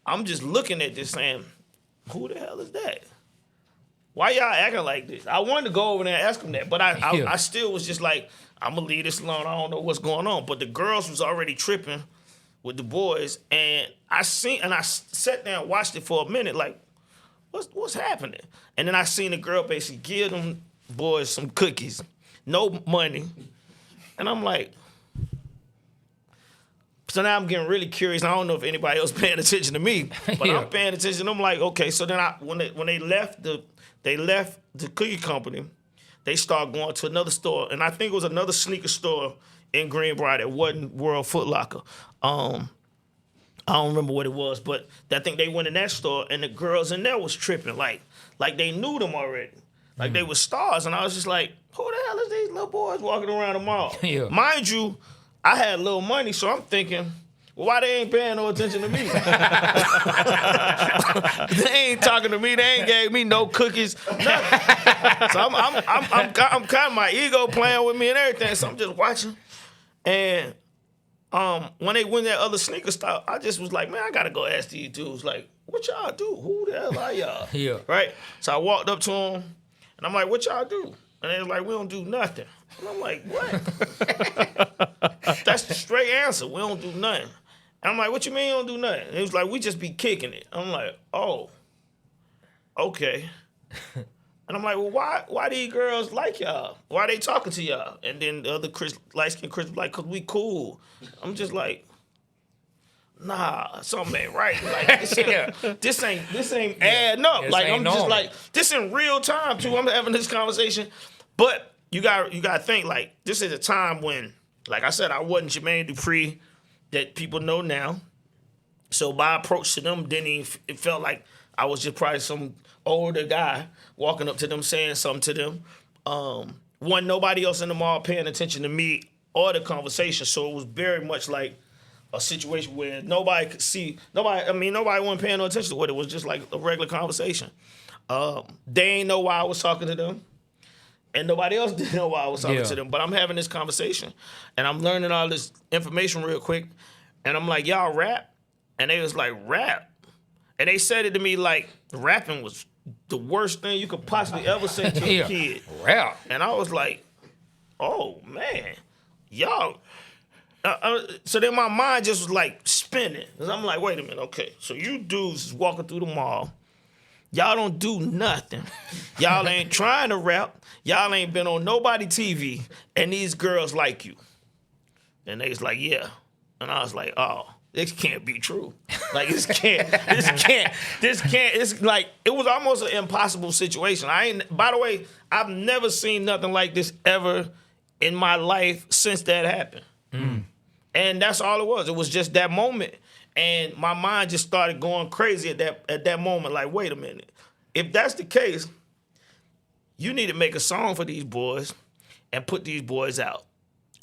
I'm just looking at this saying, who the hell is that? Why y'all acting like this? I wanted to go over there and ask them that, but I still was just like, I'm going to leave this alone. I don't know what's going on. But the girls was already tripping with the boys, and I sat down and watched it for a minute, like, what's happening? And then I seen the girl basically give them boys some cookies, no money, and I'm like... So now I'm getting really curious. I don't know if anybody else paying attention to me, but I'm paying attention. I'm like, okay. So then when they left the cookie company, they started going to another store, and I think it was another sneaker store in Greenbrier that wasn't World Foot Locker. I don't remember what it was, but I think they went in that store, and the girls in there was tripping, like they knew them already, like they were stars. And I was just like, who the hell is these little boys walking around the mall? Mind you, I had little money, so I'm thinking, well, why they ain't paying no attention to me? They ain't talking to me. They ain't gave me no cookies, nothing. So I'm kind of my ego playing with me and everything. So I'm just watching. And when they went that other sneaker store, I just was like, man, I gotta go ask these dudes, like, what y'all do? Who the hell are y'all? Yeah. Right. So I walked up to them, and I'm like, what y'all do? And they was like, we don't do nothing. And I'm like, what? That's the straight answer. We don't do nothing. And I'm like, what you mean you don't do nothing? And it was like, we just be kicking it. I'm like, oh, okay. And I'm like, well, why these girls like y'all? Why they talking to y'all? And then the other light-skinned Chris was like, because we cool. I'm just like, nah, something ain't right. Like, this ain't adding up. Like, I'm just like, this in real time, too. I'm having this conversation. But you got to think, like, this is a time when, like I said, I wasn't Jermaine Dupri that people know now. So my approach to them it felt like I was just probably some older guy walking up to them saying something to them. Wasn't nobody else in the mall paying attention to me or the conversation. So it was very much like a situation where nobody could see, nobody wasn't paying no attention to it. It was just like a regular conversation. They ain't know why I was talking to them. And nobody else didn't know why I was talking to them. But I'm having this conversation. And I'm learning all this information real quick. And I'm like, y'all rap? And they was like, rap? And they said it to me like rapping was the worst thing you could possibly ever say to a kid. Rap. And I was like, oh, man. Y'all. So then my mind just was like spinning. Because I'm like, wait a minute, okay. So you dudes is walking through the mall. Y'all don't do nothing. Y'all ain't trying to rap. Y'all ain't been on nobody TV. And these girls like you. And they was like, yeah. And I was like, oh, this can't be true. Like, this can't. It's like, it was almost an impossible situation. By the way, I've never seen nothing like this ever in my life since that happened. Mm. And that's all it was. It was just that moment. And my mind just started going crazy at that moment. Like, wait a minute. If that's the case, you need to make a song for these boys and put these boys out.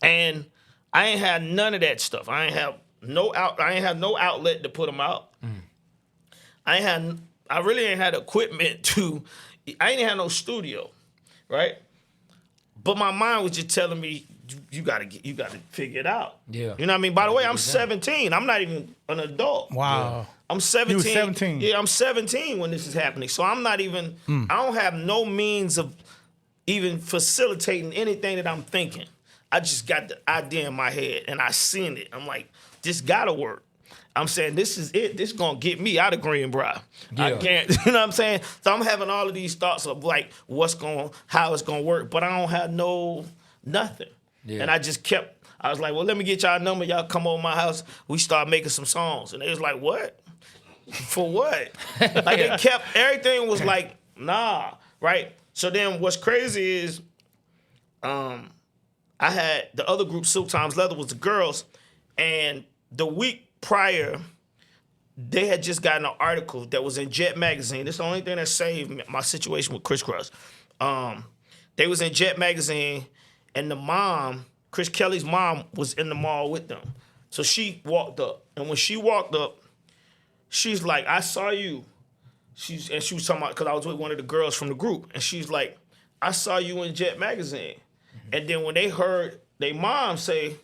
And I ain't had none of that stuff. I ain't have no outlet to put them out. Mm. I really ain't had equipment I ain't had no studio, right? But my mind was just telling me, you gotta figure it out. Yeah. You know what I mean? By the way, I'm 17. I'm not even an adult. Wow. Yeah. I'm 17. You were 17. Yeah, I'm 17 when this is happening. So I'm not even, I don't have no means of even facilitating anything that I'm thinking. I just got the idea in my head and I seen it. I'm like, this gotta work. I'm saying, this is it. This is gonna get me out of Greenbrier. Yeah. I can't, you know what I'm saying? So I'm having all of these thoughts of like, how it's gonna work, but I don't have nothing. Yeah. And I was like, well, let me get y'all a number. Y'all come over my house. We start making some songs. And they was like, what? For what? Like, everything was like, nah, right? So then what's crazy is I had the other group, Silk Times Leather, was the girls. And the week prior, they had just gotten an article that was in Jet Magazine. This is the only thing that saved my situation with Kriss Kross. They was in Jet Magazine, and the mom, Chris Kelly's mom, was in the mall with them. So she walked up. And when she walked up, she's like, I saw you. She was talking about, because I was with one of the girls from the group. And she's like, I saw you in Jet Magazine. Mm-hmm. And then when they heard their mom say,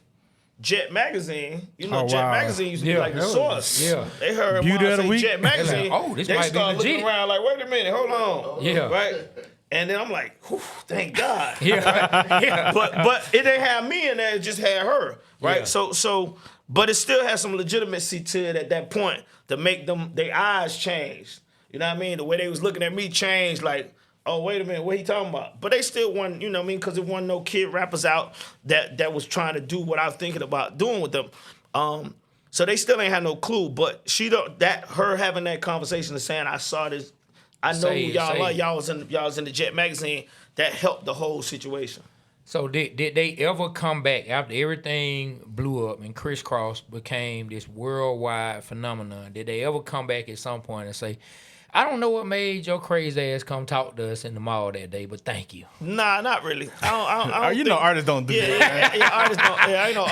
Jet Magazine, Jet Magazine used to be like the source. Yeah. They heard her mom say Jet Magazine. Like, this they might started be legit. Looking around like, wait a minute, hold on. Yeah. Right? And then I'm like, thank God. Yeah. But it didn't have me in there, it just had her. Right? Yeah. So but it still has some legitimacy to it at that point to make their eyes change. You know what I mean? The way they was looking at me changed, like, oh, wait a minute, what he talking about? But they still wasn't, you know what I mean? Because there wasn't no kid rappers out that was trying to do what I was thinking about doing with them. So they still ain't had no clue. But her having that conversation and saying, I saw this, I know who y'all are. Y'all was in the Jet Magazine. That helped the whole situation. So did they ever come back after everything blew up and Kriss Kross became this worldwide phenomenon? Did they ever come back at some point and say, I don't know what made your crazy ass come talk to us in the mall that day, but thank you? Nah, not really. I don't know artists don't do that. Yeah, artists don't. Yeah, I know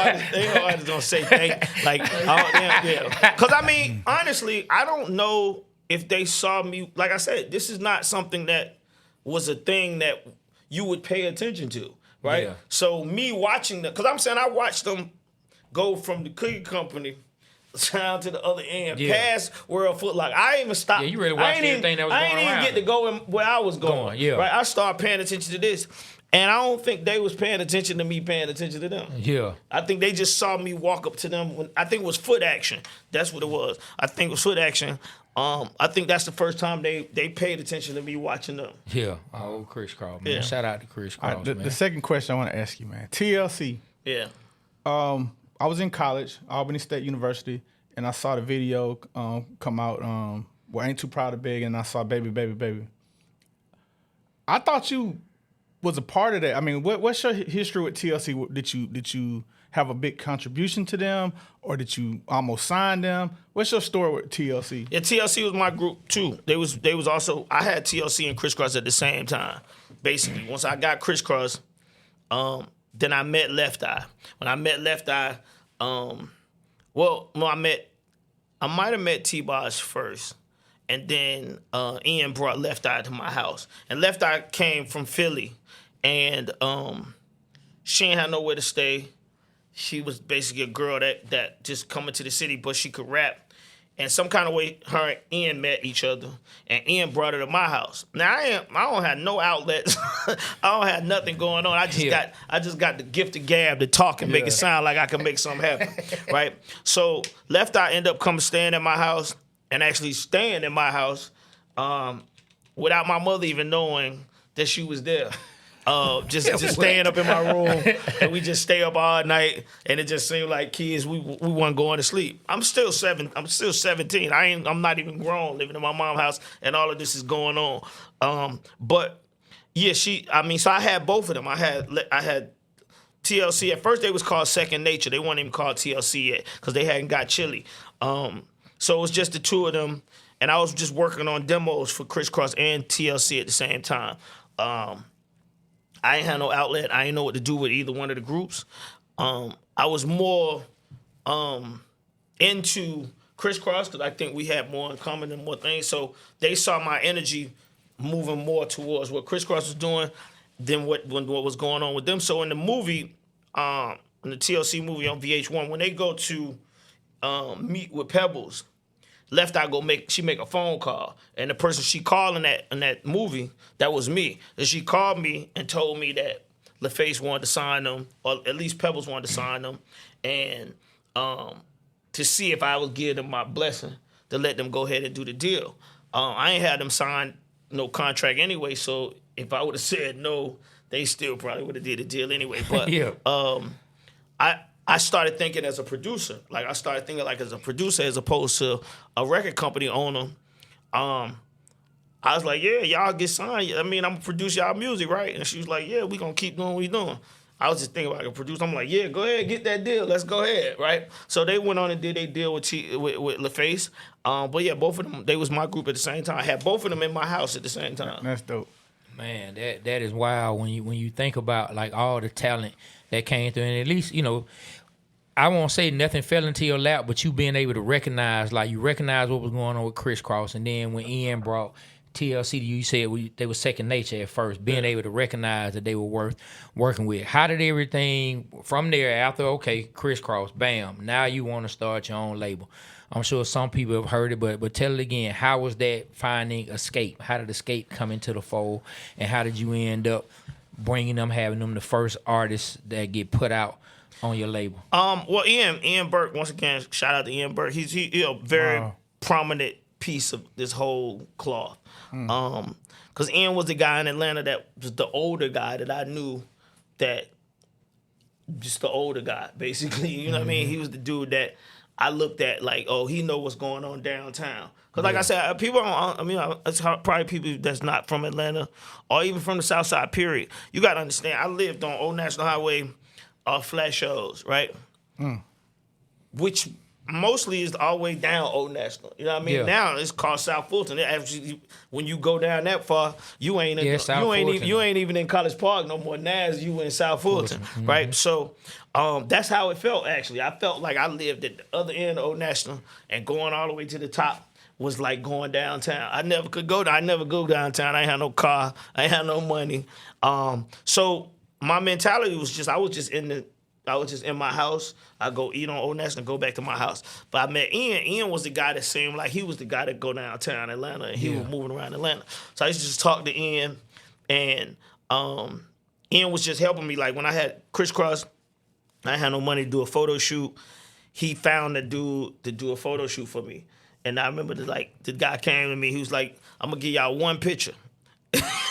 artists don't say thank. Like, because I mean, honestly, I don't know if they saw me. Like I said, this is not something that was a thing that you would pay attention to, right? Yeah. So me watching them, because I'm saying I watched them go from the cookie company down to the other end, past World Foot Locker. I ain't even stopped. Yeah, you really watched everything that was going on. I ain't even get to go where I was going. Yeah. Right? I started paying attention to this. And I don't think they was paying attention to me paying attention to them. Yeah. I think they just saw me walk up to them. I think it was foot action. That's what it was. I think it was foot action. I think that's the first time they paid attention to me watching them. Yeah. Oh, Kriss Kross, man. Yeah. Shout out to Kriss Kross, man. The second question I want to ask you, man. TLC. Yeah. I was in college, Albany State University, and I saw the video come out. Well, Ain't Too Proud to Beg, and I saw Baby, Baby, Baby. I thought you was a part of that. I mean, what's your history with TLC? Did you have a big contribution to them, or did you almost sign them? What's your story with TLC? Yeah, TLC was my group too. They was also, I had TLC and Kriss Kross at the same time. Basically, once I got Kriss Kross, then I met Left Eye. When I met Left Eye, I might have met T-Boz first. And then Ian brought Left Eye to my house. And Left Eye came from Philly. And she ain't had nowhere to stay. She was basically a girl that just coming to the city, but she could rap. And some kind of way, her and Ian met each other, and Ian brought her to my house. Now I don't have no outlets. I don't have nothing going on. I just got the gift of gab to talk and make it sound like I can make something happen, right? So Left Eye ended up coming staying at my house, and actually staying in my house without my mother even knowing that she was there. Just staying up in my room, and we just stay up all night, and it just seemed like kids we weren't going to sleep. I'm still 17. I'm not even grown, living in my mom's house, and all of this is going on. But yeah, so I had both of them. I had TLC. At first, they was called Second Nature. They weren't even called TLC yet because they hadn't got chilly. So it was just the two of them, and I was just working on demos for Kriss Kross and TLC at the same time. I ain't had no outlet. I ain't know what to do with either one of the groups. I was more into Kriss Kross because I think we had more in common and more things. So they saw my energy moving more towards what Kriss Kross was doing than what was going on with them. So in the movie, in the TLC movie on VH1, when they go to meet with Pebbles, Left Eye she make a phone call, and the person she called in that movie, that was me. And she called me and told me that LaFace wanted to sign them, or at least Pebbles wanted to sign them, and to see if I would give them my blessing to let them go ahead and do the deal. I ain't had them sign no contract anyway, so if I would have said no, they still probably would have did the deal anyway. But I started thinking as a producer. Like, I started thinking like as a producer as opposed to a record company owner. I was like, yeah, y'all get signed. I mean, I'm going to produce y'all music, right? And she was like, yeah, we going to keep doing what we doing. I was just thinking about a producer. I'm like, yeah, go ahead, get that deal. Let's go ahead, right? So they went on and did a deal with LaFace. But yeah, both of them, they was my group at the same time. I had both of them in my house at the same time. That's dope. Man, that is wild when you think about like all the talent that came through, and at least, you know, I won't say nothing fell into your lap, but you being able to recognize what was going on with Kriss Kross, and then when Ian brought TLC to you, said they were second nature at first, being able to recognize that they were worth working with. How did everything from there after, okay, Kriss Kross, bam, now you want to start your own label? I'm sure some people have heard it, but tell it again. How was that finding Escape? How did Escape come into the fold, and how did you end up having them the first artists that get put out on your label? Well, Ian Burke, once again, shout out to Ian Burke. He's a very prominent piece of this whole cloth. Because Ian was the guy in Atlanta that was the older guy that I knew, that just the older guy, basically. You know what I mean? He was the dude that I looked at like, oh, he know what's going on downtown. Because like I said, people it's probably people that's not from Atlanta or even from the South Side, period. You got to understand, I lived on Old National Highway, flat shows, right? Which mostly is all the way down Old National. You know what I mean? Yeah. Now it's called South Fulton. Actually, when you go down that far, you ain't even in College Park no more. Now you in South Fulton, right? So that's how it felt. Actually, I felt like I lived at the other end of Old National, and going all the way to the top was like going downtown. I never could go there. I never go downtown. I ain't had no car. I ain't had no money. So my mentality was just I was just in my house. I go eat on Old National and go back to my house. But I met Ian. Ian was the guy that seemed like he was the guy that go downtown Atlanta, and he was moving around Atlanta. So I used to just talk to Ian, and Ian was just helping me. Like when I had Kriss Kross, I had no money to do a photo shoot. He found a dude to do a photo shoot for me. And I remember the guy came to me. He was like, I'm going to give y'all one picture.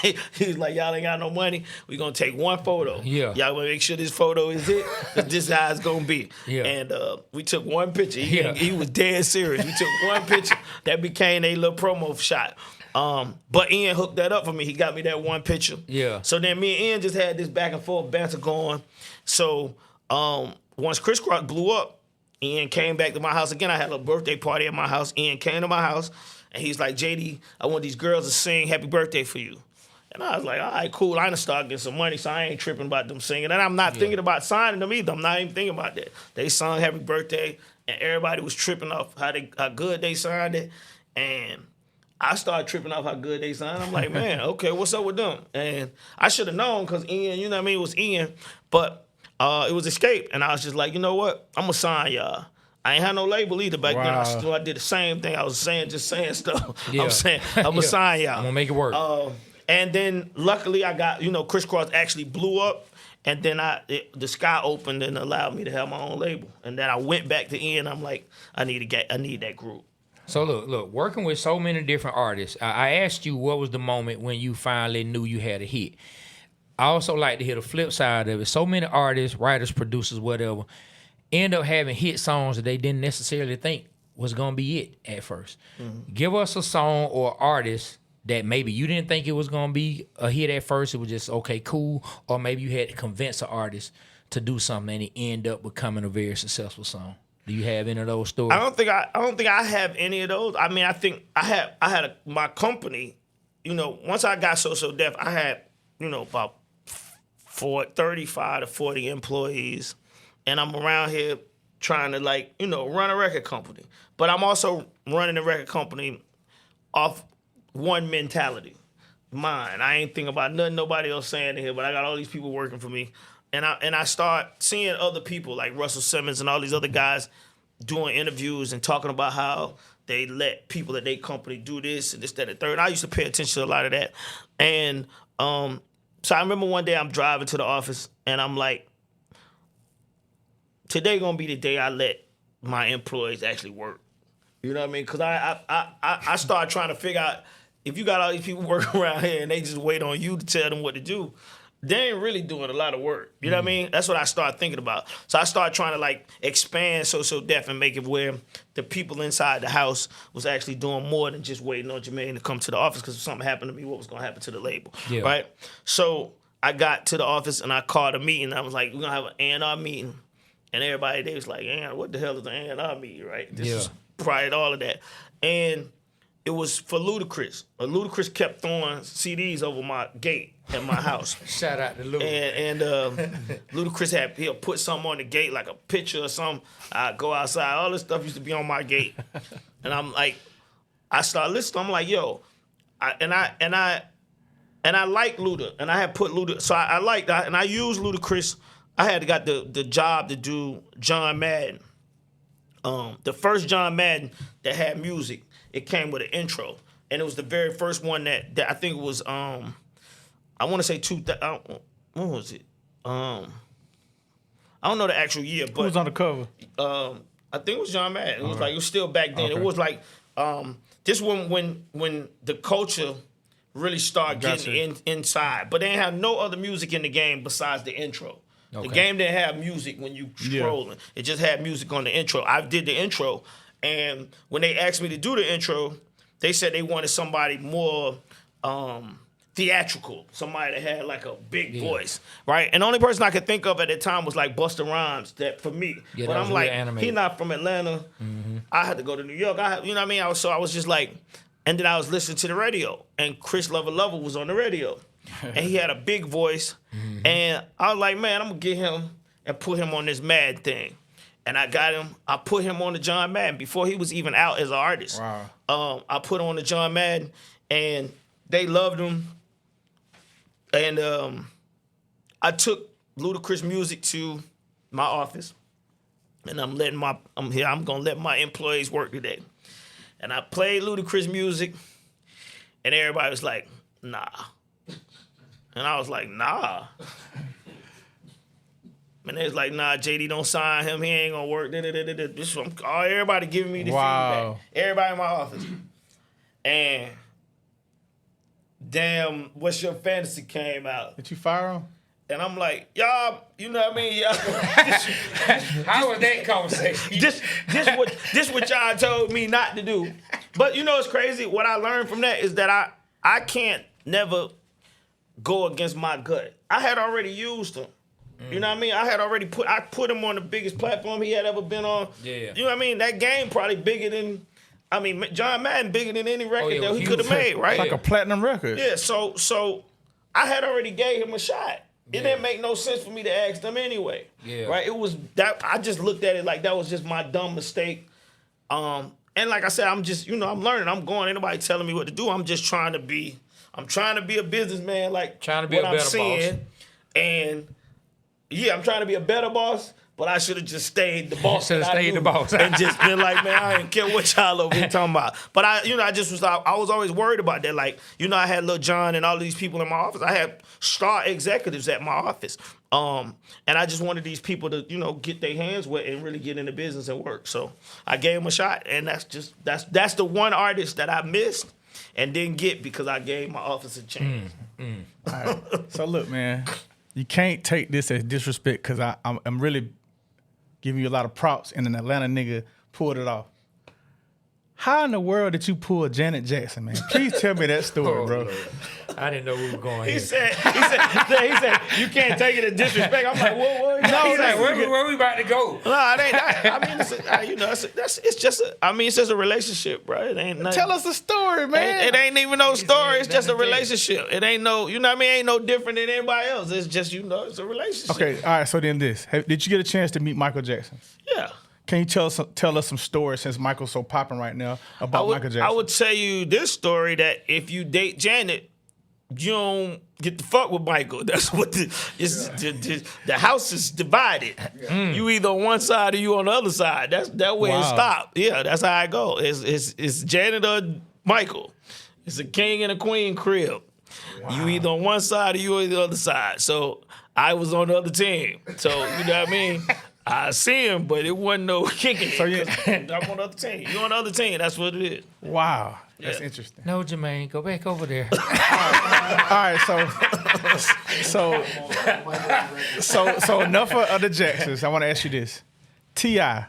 He was like, y'all ain't got no money. We going to take one photo. Yeah. Y'all want to make sure this photo is it. This is how it's going to be. Yeah. And we took one picture. He was dead serious. We took one picture. That became a little promo shot. But Ian hooked that up for me. He got me that one picture. Yeah. So then me and Ian just had this back and forth banter going. So once Kriss Kross blew up, Ian came back to my house again. I had a birthday party at my house. Ian came to my house, and he's like, JD, I want these girls to sing happy birthday for you. And I was like, all right, cool. I done started getting some money, so I ain't tripping about them singing. And I'm not thinking about signing them either. I'm not even thinking about that. They sung happy birthday, and everybody was tripping off how good they signed it. And I started tripping off how good they signed. I'm like, man, okay, what's up with them? And I should have known because Ian, you know what I mean, it was Ian. But it was Escape, and I was just like, you know what? I'm going to sign y'all. I ain't had no label either back then. I did the same thing. I was saying stuff. Yeah. I'm saying, I'm going to sign y'all. I'm going to make it work. And then, luckily, I got, Kriss Kross actually blew up, and then the sky opened and allowed me to have my own label. And then I went back to Ian. I'm like, I need that group. So look, working with so many different artists, I asked you what was the moment when you finally knew you had a hit. I also like to hear the flip side of it. So many artists, writers, producers, whatever, end up having hit songs that they didn't necessarily think was going to be it at first. Mm-hmm. Give us a song or artist that maybe you didn't think it was going to be a hit at first. It was just, okay, cool. Or maybe you had to convince an artist to do something and it end up becoming a very successful song. Do you have any of those stories? I don't think I have any of those. I mean, I think I had my company, once I got So Def, I had, about 35 to 40 employees, and I'm around here trying to run a record company. But I'm also running a record company off one mentality, mine. I ain't thinking about nothing nobody else saying in here, but I got all these people working for me. And I start seeing other people like Russell Simmons and all these other guys doing interviews and talking about how they let people at their company do this and this, that, and third. I used to pay attention to a lot of that. And so I remember one day I'm driving to the office and I'm like, today gonna be the day I let my employees actually work. You know what I mean? Because I started trying to figure out, if you got all these people working around here and they just wait on you to tell them what to do, they ain't really doing a lot of work. You know what I mean? That's what I started thinking about. So I started trying to expand So Def and make it where the people inside the house was actually doing more than just waiting on Jermaine to come to the office, because if something happened to me, what was going to happen to the label, right? So I got to the office and I called a meeting. I was like, we're going to have an A&R meeting. And everybody, they was like, what the hell is an A&R meeting, right? This is prior to all of that. And it was for Ludacris. Ludacris kept throwing CDs over my gate at my house. Shout out to Luda. And Ludacris he'll put something on the gate, like a picture or something. I'd go outside. All this stuff used to be on my gate. And I'm like, I started listening. I'm like, yo, I like Luda. And I had put Luda. So I liked that. And I used Ludacris. I had got the job to do John Madden. The first John Madden that had music, it came with an intro. And it was the very first one that I think it was, I want to say when was it? I don't know the actual year, but. Who was on the cover? I think it was John Madden. It was it was still back then. Okay. It was this when the culture really started getting inside. But they didn't have no other music in the game besides the intro. Okay. The game didn't have music when you scrolling. Yeah. It just had music on the intro. I did the intro, and when they asked me to do the intro, they said they wanted somebody more theatrical, somebody that had a big voice, right? And the only person I could think of at the time was Busta Rhymes. That for me, but I'm like, he not from Atlanta. Mm-hmm. I had to go to New York. You know what I mean? I was just like, and then I was listening to the radio, and Chris Lover was on the radio. And he had a big voice. Mm-hmm. And I was like, man, I'm going to get him and put him on this Mad thing. And I got him. I put him on the John Madden before he was even out as an artist. Wow. I put him on the John Madden, and they loved him. And I took Ludacris music to my office. And I'm going to let my employees work today. And I played Ludacris music, and everybody was like, nah. And I was like, nah. And they was like, nah, JD, don't sign him. He ain't gonna work. This everybody giving me the feedback. Everybody in my office. And damn, What's Your Fantasy came out. Did you fire him? And I'm like, y'all, you know what I mean? Y'all, How was that conversation? this what y'all told me not to do. But you know what's crazy? What I learned from that is that I can't never go against my gut. I had already used him. You know what I mean? I had already put him on the biggest platform he had ever been on. Yeah. You know what I mean? That game probably bigger than, John Madden bigger than any record that he could have made, right? Like a platinum record. Yeah, so I had already gave him a shot. It didn't make no sense for me to ask them anyway. Yeah. Right? It was that I just looked at it like that was just my dumb mistake. And like I said, I'm just, I'm learning. I'm going, ain't nobody telling me what to do. I'm just trying to be a businessman, like trying to be what a I'm better seeing. boss. And yeah, I'm trying to be a better boss, but I should have just stayed the boss. Should have stayed the boss. And just been like, man, I didn't care what y'all over here talking about. But I was always worried about that. Like, I had Lil Jon and all these people in my office. I had star executives at my office. And I just wanted these people to, get their hands wet and really get into business and work. So I gave them a shot, and that's the one artist that I missed and didn't get because I gave my office a chance. All right. So look, man, you can't take this as disrespect because I'm really giving you a lot of props, and an Atlanta nigga pulled it off. How in the world did you pull Janet Jackson, man? Please tell me that story, bro. Lord. I didn't know we were going He here. said, you can't take it as disrespect. I'm like, whoa. No, he's like, where we about to go? No, it ain't. It's just a relationship, bro. It ain't nothing. Tell us the story, man. It ain't even no story. It's just a relationship. It ain't no, you know what I mean? Ain't no different than anybody else. It's just, it's a relationship. Okay, all right. So then did you get a chance to meet Michael Jackson? Yeah. Can you tell us some stories since Michael's so popping right now about Michael Jackson? I would tell you this story that if you date Janet, you don't get to fuck with Michael. That's what the house is divided. Yeah. You either on one side or you on the other side. That's that way it stopped. Yeah, that's how I go. It's Janet or Michael. It's a king and a queen crib. Wow. You either on one side or you on the other side. So I was on the other team. So you know what I mean? I see him, but it wasn't no kicking. So I'm on the other team. You on the other team. That's what it is. Wow. That's interesting. No, Jermaine, go back over there. All right, so enough of the Jacksons. I want to ask you this: T.I.,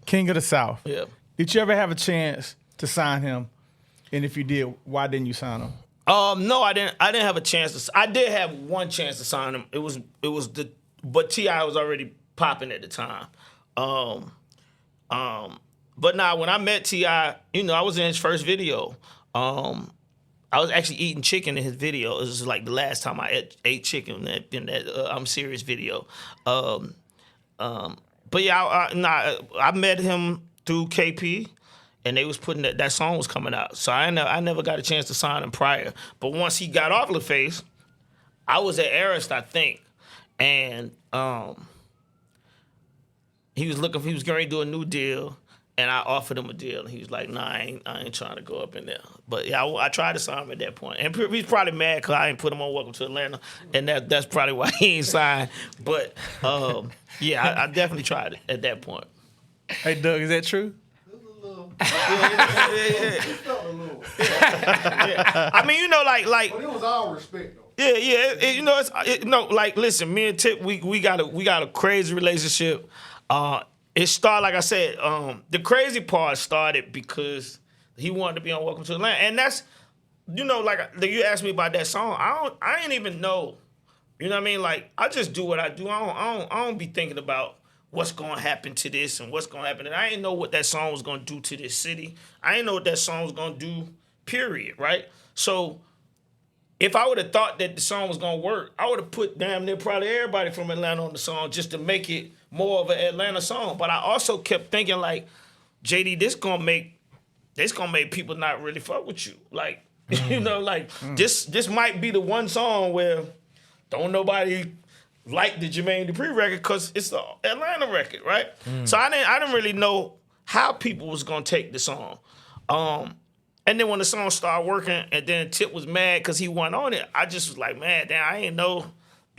King of the South. Yeah. Did you ever have a chance to sign him? And if you did, why didn't you sign him? No, I didn't. I didn't have a chance to. I did have one chance to sign him. But T.I. was already popping at the time. But nah, when I met T.I., I was in his first video. I was actually eating chicken in his video. It was like the last time I ate chicken in that I'm Serious video. But yeah, I met him through KP, and they was putting that song was coming out. So I never got a chance to sign him prior. But once he got off LaFace, I was at Arist, I think, and he was getting ready to do a new deal. And I offered him a deal, and he was like, "Nah, I ain't trying to go up in there." But yeah, I tried to sign him at that point, and he's probably mad because I ain't put him on Welcome to Atlanta, and that's probably why he ain't signed. But yeah, I definitely tried it at that point. Hey, Doug, is that true? Yeah. I mean, like. But it was all respect, though. Yeah. Like, listen, me and Tip, we got a crazy relationship. It started, like I said, the crazy part started because he wanted to be on Welcome to Atlanta. And that's, like you asked me about that song. I ain't even know. You know what I mean? Like, I just do what I do. I don't be thinking about what's going to happen to this and what's going to happen. And I didn't know what that song was going to do to this city. I didn't know what that song was going to do, period, right? So if I would have thought that the song was going to work, I would have put damn near probably everybody from Atlanta on the song just to make it more of an Atlanta song. But I also kept thinking, like, JD, this gonna make people not really fuck with you. Like, this might be the one song where don't nobody like the Jermaine Dupri record because it's the Atlanta record, right? So I didn't really know how people was gonna take the song. And then when the song started working, and then Tip was mad because he wasn't on it, I just was like, man, damn, I ain't know.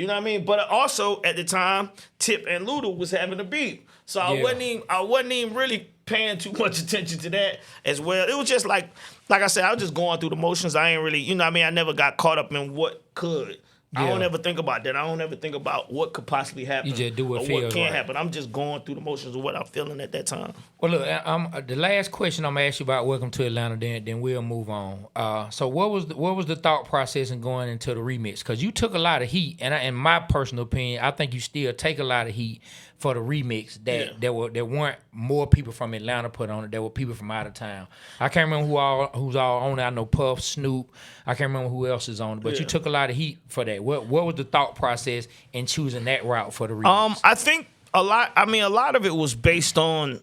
You know what I mean? But also at the time, Tip and Luda was having a beef. So I wasn't even really paying too much attention to that as well. It was just like I said, I was just going through the motions. I ain't really, you know what I mean? I never got caught up in what could. I don't ever think about that. I don't ever think about what could possibly happen. You just do what or feels what can right. happen. I'm just going through the motions of what I'm feeling at that time. Well, look, the last question I'm gonna ask you about Welcome to Atlanta, then we'll move on. So what was the thought process in going into the remix? Because you took a lot of heat, and in my personal opinion, I think you still take a lot of heat for the remix there weren't more people from Atlanta put on it. There were people from out of town. I can't remember who's all on it. I know Puff, Snoop. I can't remember who else is on it. But you took a lot of heat for that. What was the thought process in choosing that route for the remix? I think a lot of it was based on,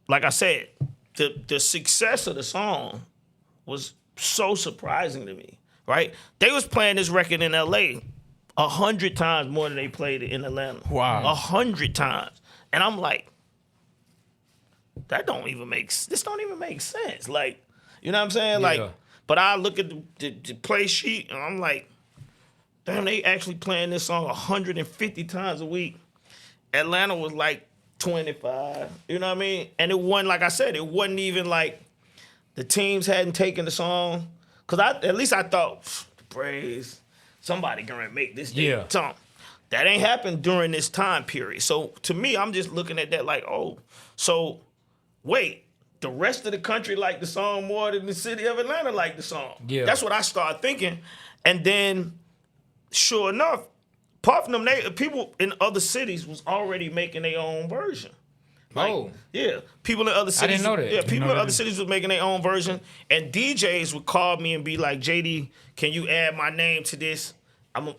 like I said, the success of the song was so surprising to me. Right? They was playing this record in L.A. 100 times more than they played it in Atlanta. Wow. 100 times. And I'm like, this don't even make sense. Like, you know what I'm saying? Yeah. Like, but I look at the play sheet and I'm like, damn, they actually playing this song 150 times a week. Atlanta was like 25. You know what I mean? And it wasn't, like I said, it wasn't even like the teams hadn't taken the song. Because at least I thought, the Braves, somebody gonna make this song. That ain't happened during this time period. So to me, I'm just looking at that like, oh, so wait, the rest of the country liked the song more than the city of Atlanta liked the song. Yeah. That's what I started thinking. And then, sure enough, Puff and them, people in other cities was already making their own version. Like, yeah, people in other cities. I didn't know that. Yeah, people in other cities was making their own version, and DJs would call me and be like, "JD, can you add my name to this?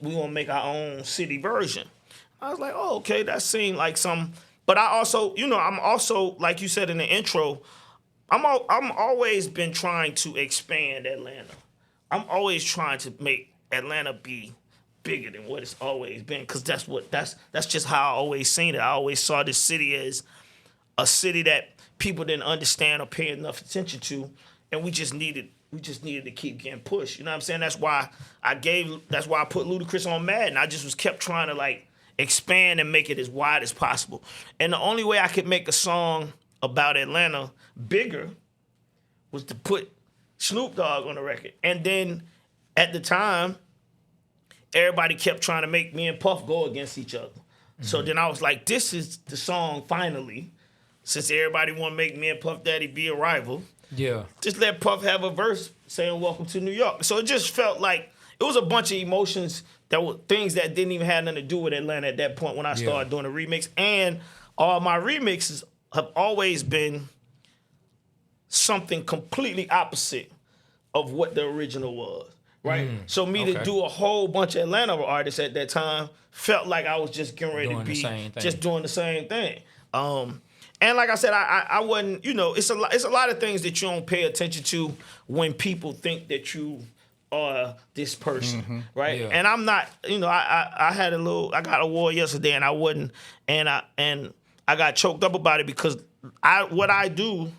We gonna make our own city version." I was like, "Oh, okay, that seemed like some." But I also, I'm also, like you said in the intro, I'm always been trying to expand Atlanta. I'm always trying to make Atlanta be bigger than what it's always been, because that's just how I always seen it. I always saw this city as a city that people didn't understand or pay enough attention to, and we just needed to keep getting pushed. You know what I'm saying? That's why I put Ludacris on Madden. I just kept trying to like expand and make it as wide as possible. And the only way I could make a song about Atlanta bigger was to put Snoop Dogg on the record. And then at the time, everybody kept trying to make me and Puff go against each other. Mm-hmm. So then I was like, this is the song finally. Since everybody want to make me and Puff Daddy be a rival, just let Puff have a verse saying "Welcome to New York." So it just felt like it was a bunch of emotions that were things that didn't even have nothing to do with Atlanta at that point when I started doing the remix. And all my remixes have always been something completely opposite of what the original was, right? So to do a whole bunch of Atlanta artists at that time felt like I was just getting ready to be just doing the same thing. And like I said, I wasn't, it's a lot of things that you don't pay attention to when people think that you are this person, right? Yeah. And I'm not, I got a war yesterday and I wasn't, and I got choked up about it because what I do,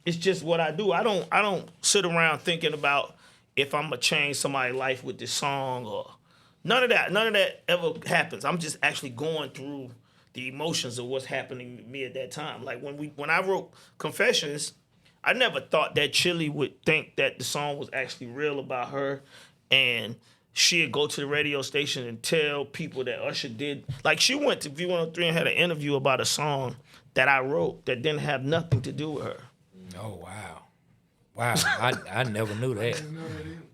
it's just what I do. I don't sit around thinking about if I'm gonna change somebody's life with this song or none of that. None of that ever happens. I'm just actually going through the emotions of what's happening to me at that time. Like when I wrote Confessions, I never thought that Chili would think that the song was actually real about her, and she'd go to the radio station and tell people that Usher did. Like she went to V103 and had an interview about a song that I wrote that didn't have nothing to do with her. Oh, wow. Wow, I never knew that.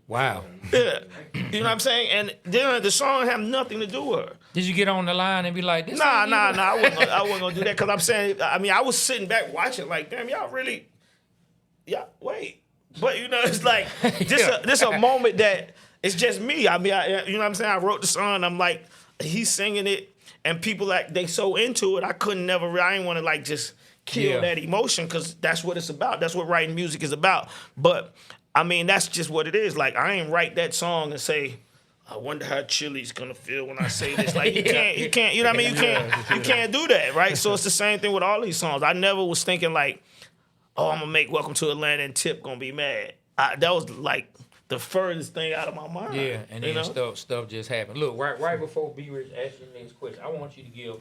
Wow. Yeah, you know what I'm saying? And then the song had nothing to do with her. Did you get on the line and be like, this? Nah, I wasn't gonna do that because I'm saying, I was sitting back watching like, damn, y'all really, wait. But it's like, this a moment that it's just me. I mean, you know what I'm saying? I wrote the song, I'm like, he's singing it, and people like, they so into it, I didn't want to like just kill that emotion because that's what it's about. That's what writing music is about. But I mean, that's just what it is. Like, I ain't write that song and say, I wonder how Chili's gonna feel when I say this. Like, you can't, you know what I mean? You can't do that, right? So it's the same thing with all these songs. I never was thinking like, oh, I'm gonna make Welcome to Atlanta and Tip gonna be mad. That was like the furthest thing out of my mind. Yeah, and then stuff just happened. Look, right before B-Rich asks you the next question, I want you to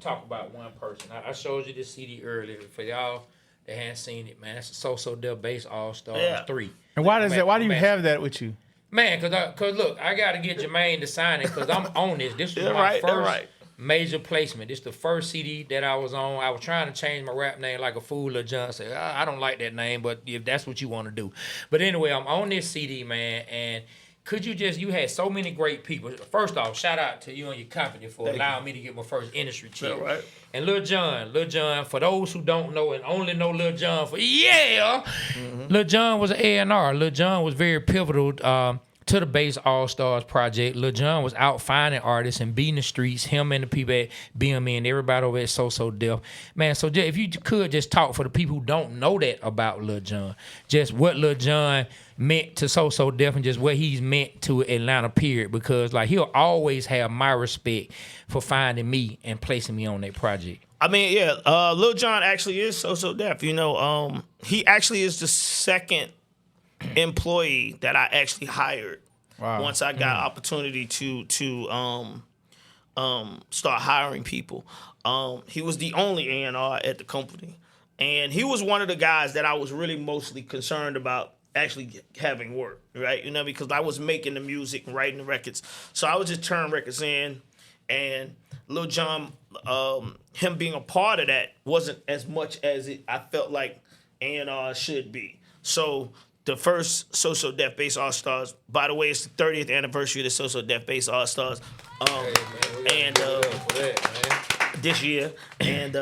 talk about one person. I showed you this CD earlier. For y'all that hadn't seen it, man, it's a So Def Bass All Stars 3. And why do you have that with you? Man, cause look, I gotta get Jermaine to sign it because I'm on this. This was my first major placement. This the first CD that I was on. I was trying to change my rap name like a fool. Lil Jon said, I don't like that name, but if that's what you want to do. But anyway, I'm on this CD, man, and could you had so many great people. First off, shout out to you and your company for allowing me to get my first industry check. Right. And Lil Jon, for those who don't know and only know Lil Jon Lil Jon was an A&R. Lil Jon was very pivotal to the Bass All Stars project. Lil Jon was out finding artists and beating the streets. Him and the people at BME and everybody over at So Def. Man, so if you could just talk for the people who don't know that about Lil Jon, just what Lil Jon meant to So Def and just what he's meant to Atlanta, period. Because like he'll always have my respect for finding me and placing me on that project. I mean, Lil Jon actually is So Def. You know, he actually is the second employee that I actually hired once I got opportunity to start hiring people. He was the only A&R at the company, and he was one of the guys that I was really mostly concerned about actually having work, right? You know, because I was making the music and writing the records, so I would just turn records in, and Lil Jon, him being a part of that wasn't as much as I felt like A&R should be. So the first So Def Bass All Stars, by the way, it's the 30th anniversary of the So Def Bass All Stars, this year, and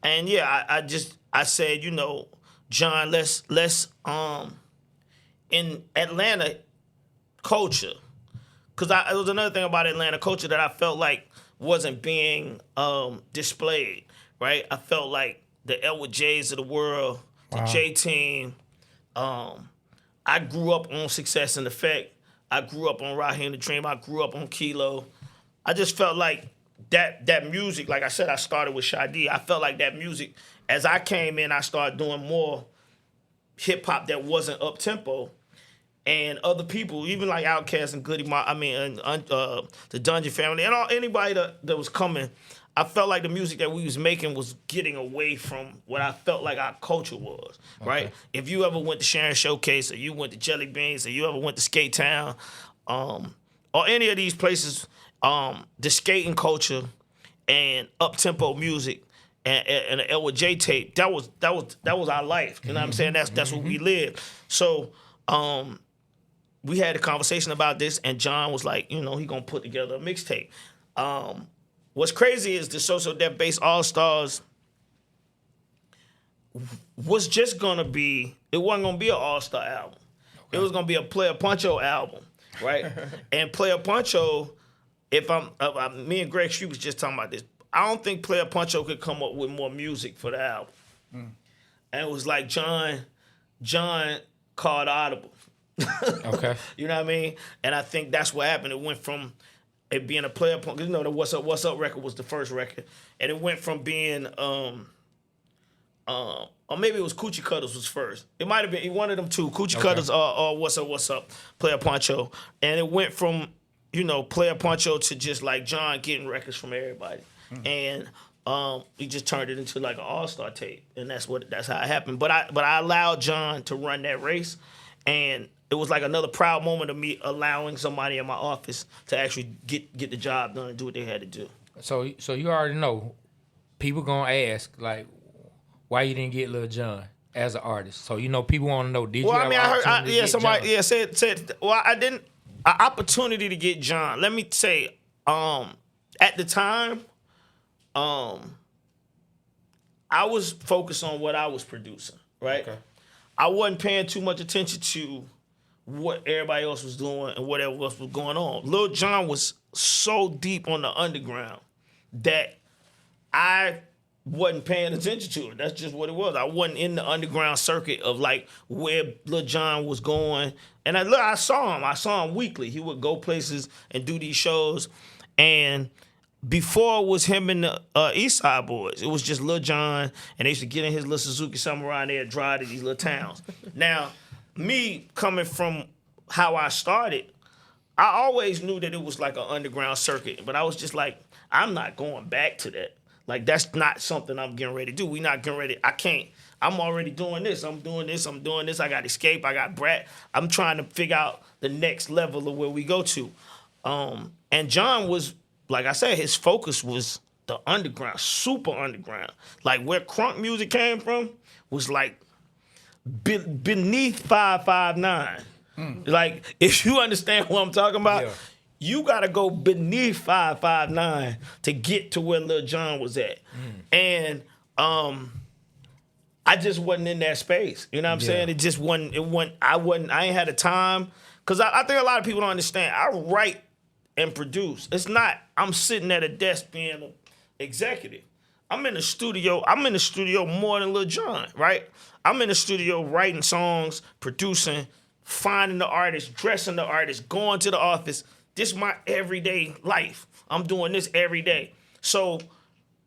I said, you know, John, let's in Atlanta culture, because it was another thing about Atlanta culture that I felt like wasn't being displayed, right? I felt like the Elwood J's of the world, the J-Team. I grew up on Success and Effect. I grew up on Raheem the Dream. I grew up on Kilo. I just felt like that music, like I said, I started with Shadi. I felt like that music, as I came in, I started doing more hip-hop that wasn't up-tempo. And other people, even like Outkast and Goody Mob, the Dungeon Family, and anybody that was coming, I felt like the music that we was making was getting away from what I felt like our culture was, right? If you ever went to Sharon Showcase, or you went to Jelly Beans, or you ever went to Skate Town, or any of these places, the skating culture and up-tempo music and the Elwood J tape, that was our life. You know what I'm saying? That's what we lived. So we had a conversation about this, and John was like, you know, he gonna put together a mixtape. What's crazy is the So Def Bass All Stars was just gonna be, it wasn't gonna be an all-star album. It was gonna be a Player Puncho album, right? And Player Puncho, me and Greg Street was just talking about this. I don't think Player Puncho could come up with more music for the album. And it was like John called audible. Okay. You know what I mean? And I think that's what happened. It went from it being a Player Punch, you know, the What's Up record was the first record, and it went from being or maybe it was Coochie Cutters was first. It might have been one of them two, Coochie Cutters or What's Up, Player Puncho, and it went from, you know, Player Puncho to just like John getting records from everybody, and he just turned it into like an all-star tape, and that's how it happened. But I allowed John to run that race, and it was like another proud moment of me allowing somebody in my office to actually get the job done and do what they had to do. So you already know, people gonna ask like, why you didn't get Lil Jon as an artist? So you know, people want to know. Did you? Well, I mean, I heard, somebody said. Well, I didn't. An opportunity to get John. Let me say, at the time, I was focused on what I was producing. Right. Okay. I wasn't paying too much attention to what everybody else was doing and whatever else was going on. Lil Jon was so deep on the underground that I wasn't paying attention to it. That's just what it was. I wasn't in the underground circuit of like where Lil Jon was going. And I saw him. I saw him weekly. He would go places and do these shows. And before it was him and the East Side Boys. It was just Lil Jon, and they used to get in his little Suzuki Samurai and they'd drive to these little towns. Now, me coming from how I started, I always knew that it was like an underground circuit, but I was just like, I'm not going back to that. Like, that's not something I'm getting ready to do. We not getting ready. I can't. I'm already doing this. I'm doing this. I'm doing this. I got Escape. I got Brat. I'm trying to figure out the next level of where we go to. And John was, like I said, his focus was the underground, super underground. Like, where crunk music came from was like beneath 559. Like, if you understand what I'm talking about, you got to go beneath 559 to get to where Lil Jon was at. And I just wasn't in that space. You know what I'm saying? It just wasn't, I ain't had the time. Because I think a lot of people don't understand. I write and produce. It's not, I'm sitting at a desk being an executive. I'm in the studio more than Lil Jon, right? I'm in the studio writing songs, producing, finding the artist, dressing the artist, going to the office. This is my everyday life. I'm doing this every day. So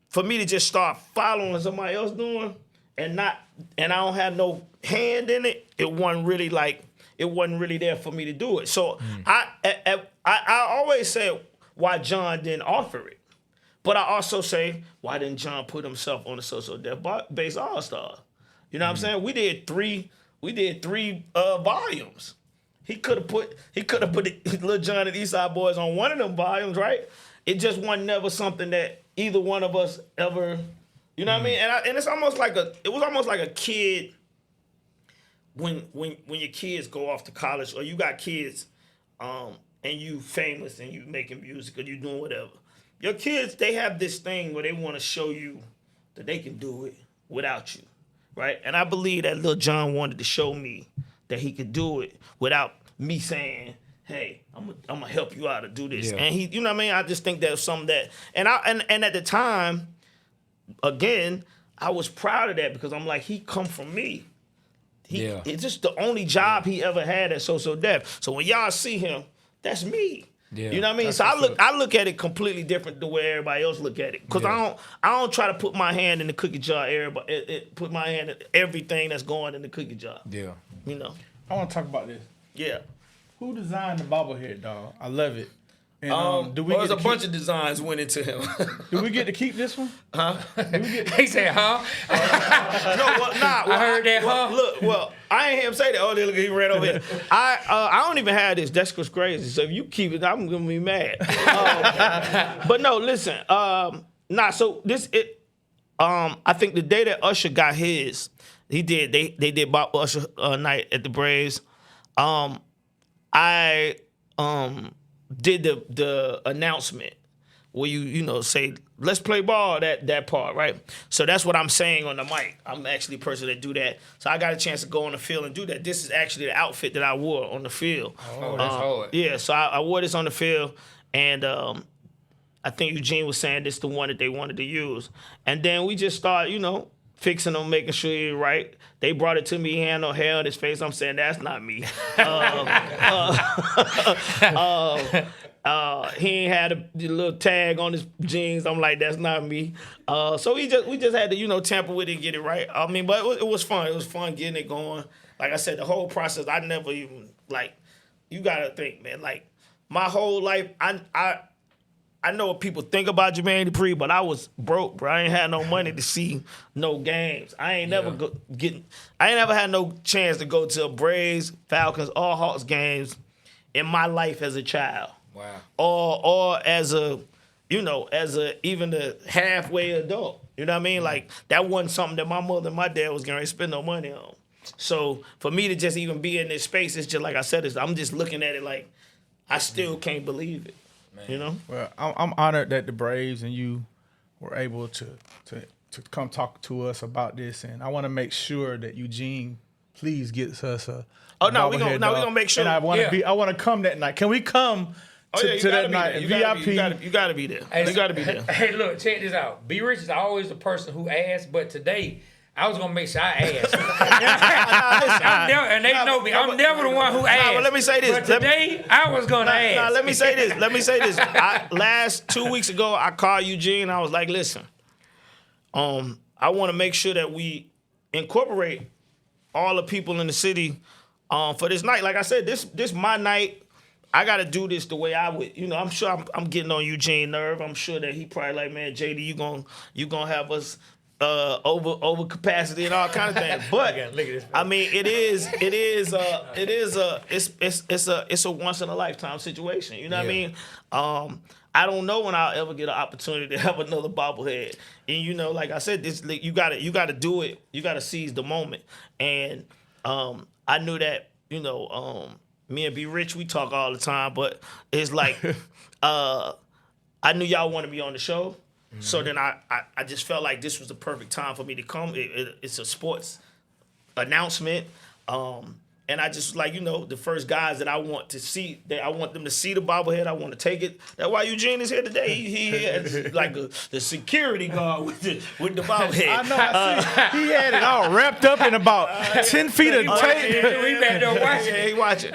for me to just start following somebody else doing and I don't have no hand in it, it wasn't really there for me to do it. So I always say why John didn't offer it. But I also say, why didn't John put himself on the So Def Bass All-Star? You know what I'm saying? We did three volumes. He could have put Lil Jon and Eastside Boys on one of them volumes, right? It just wasn't never something that either one of us ever, you know what I mean? And it's almost like it was almost like a kid when your kids go off to college or you got kids and you famous and you making music or you doing whatever. Your kids, they have this thing where they want to show you that they can do it without you, right? And I believe that Lil Jon wanted to show me that he could do it without me saying, hey, I'm gonna help you out to do this. Yeah. And he, you know what I mean? I just think that was something that, and at the time, again, I was proud of that because I'm like, he come from me. It's just the only job he ever had at So Def. So when y'all see him, that's me. Yeah, you know what I mean? So I look at it completely different the way everybody else look at it. Because I don't try to put my hand in the cookie jar, put my hand in everything that's going in the cookie jar. Yeah. You know? I want to talk about this. Yeah. Who designed the bobblehead, dog? I love it. And, there's a bunch of designs went into him. Do we get to keep this one? Huh? He said, huh? I heard that, huh? Look, I ain't hear him say that. Oh, look, he ran over here. I don't even have this. That's what's crazy. So if you keep it, I'm gonna be mad. But no, listen. So this I think the day that Usher got his, they did Bob Usher night at the Braves. I did the announcement where you say, let's play ball, that part, right? So that's what I'm saying on the mic. I'm actually a person that do that. So I got a chance to go on the field and do that. This is actually the outfit that I wore on the field. Oh, that's hard. Yeah, so I wore this on the field, and I think Eugene was saying this is the one that they wanted to use. And then we just started, fixing them, making sure you're right. They brought it to me. He had no hair on his face. I'm saying, that's not me. He ain't had a little tag on his jeans. I'm like, that's not me. So we just had to, tamper with it and get it right. I mean, but it was fun. It was fun getting it going. Like I said, the whole process, I never even, you got to think, man, my whole life, I know what people think about Jermaine Dupri, but I was broke, bro. I ain't had no money to see no games. I ain't never had no chance to go to a Braves, Falcons, or Hawks games in my life as a child. Wow. Or as even a halfway adult. You know what I mean? That wasn't something that my mother and my dad was going to spend no money on. So for me to just even be in this space, it's just like I said, I'm just looking at it like I still can't believe it. Man. Well, I'm honored that the Braves and you were able to come talk to us about this, and I want to make sure that Eugene please gets us a. Oh no, we gonna make sure. And I want to come that night. Can we come to that night? VIP. You gotta be there. You gotta be there. Hey, look, check this out. B Rich is always the person who asks, but today I was gonna make sure I asked. They know me. I'm never the one who asked. Well, let me say this. But today I was gonna ask. Let me say this. Last 2 weeks ago, I called Eugene. I was like, listen, I want to make sure that we incorporate all the people in the city for this night. Like I said, this my night. I got to do this the way I would. I'm sure I'm getting on Eugene nerve. I'm sure that he probably like, man, JD, you gonna have us over capacity and all kind of things. But I mean, it's a once in a lifetime situation. You know what I mean? I don't know when I'll ever get an opportunity to have another bobblehead. And like I said, you gotta do it. You gotta seize the moment. And I knew that me and B Rich, we talk all the time, but it's like I knew y'all wanted me on the show. Mm-hmm. So then I just felt like this was the perfect time for me to come. It's a sports announcement. And I just like, the first guys that I want to see, that I want them to see the bobblehead. I want to take it. That's why Eugene is here today. He has like the security guard with the bobblehead. I know. He had it all wrapped up in about 10 feet of tape. We back there watching. Yeah, he watching.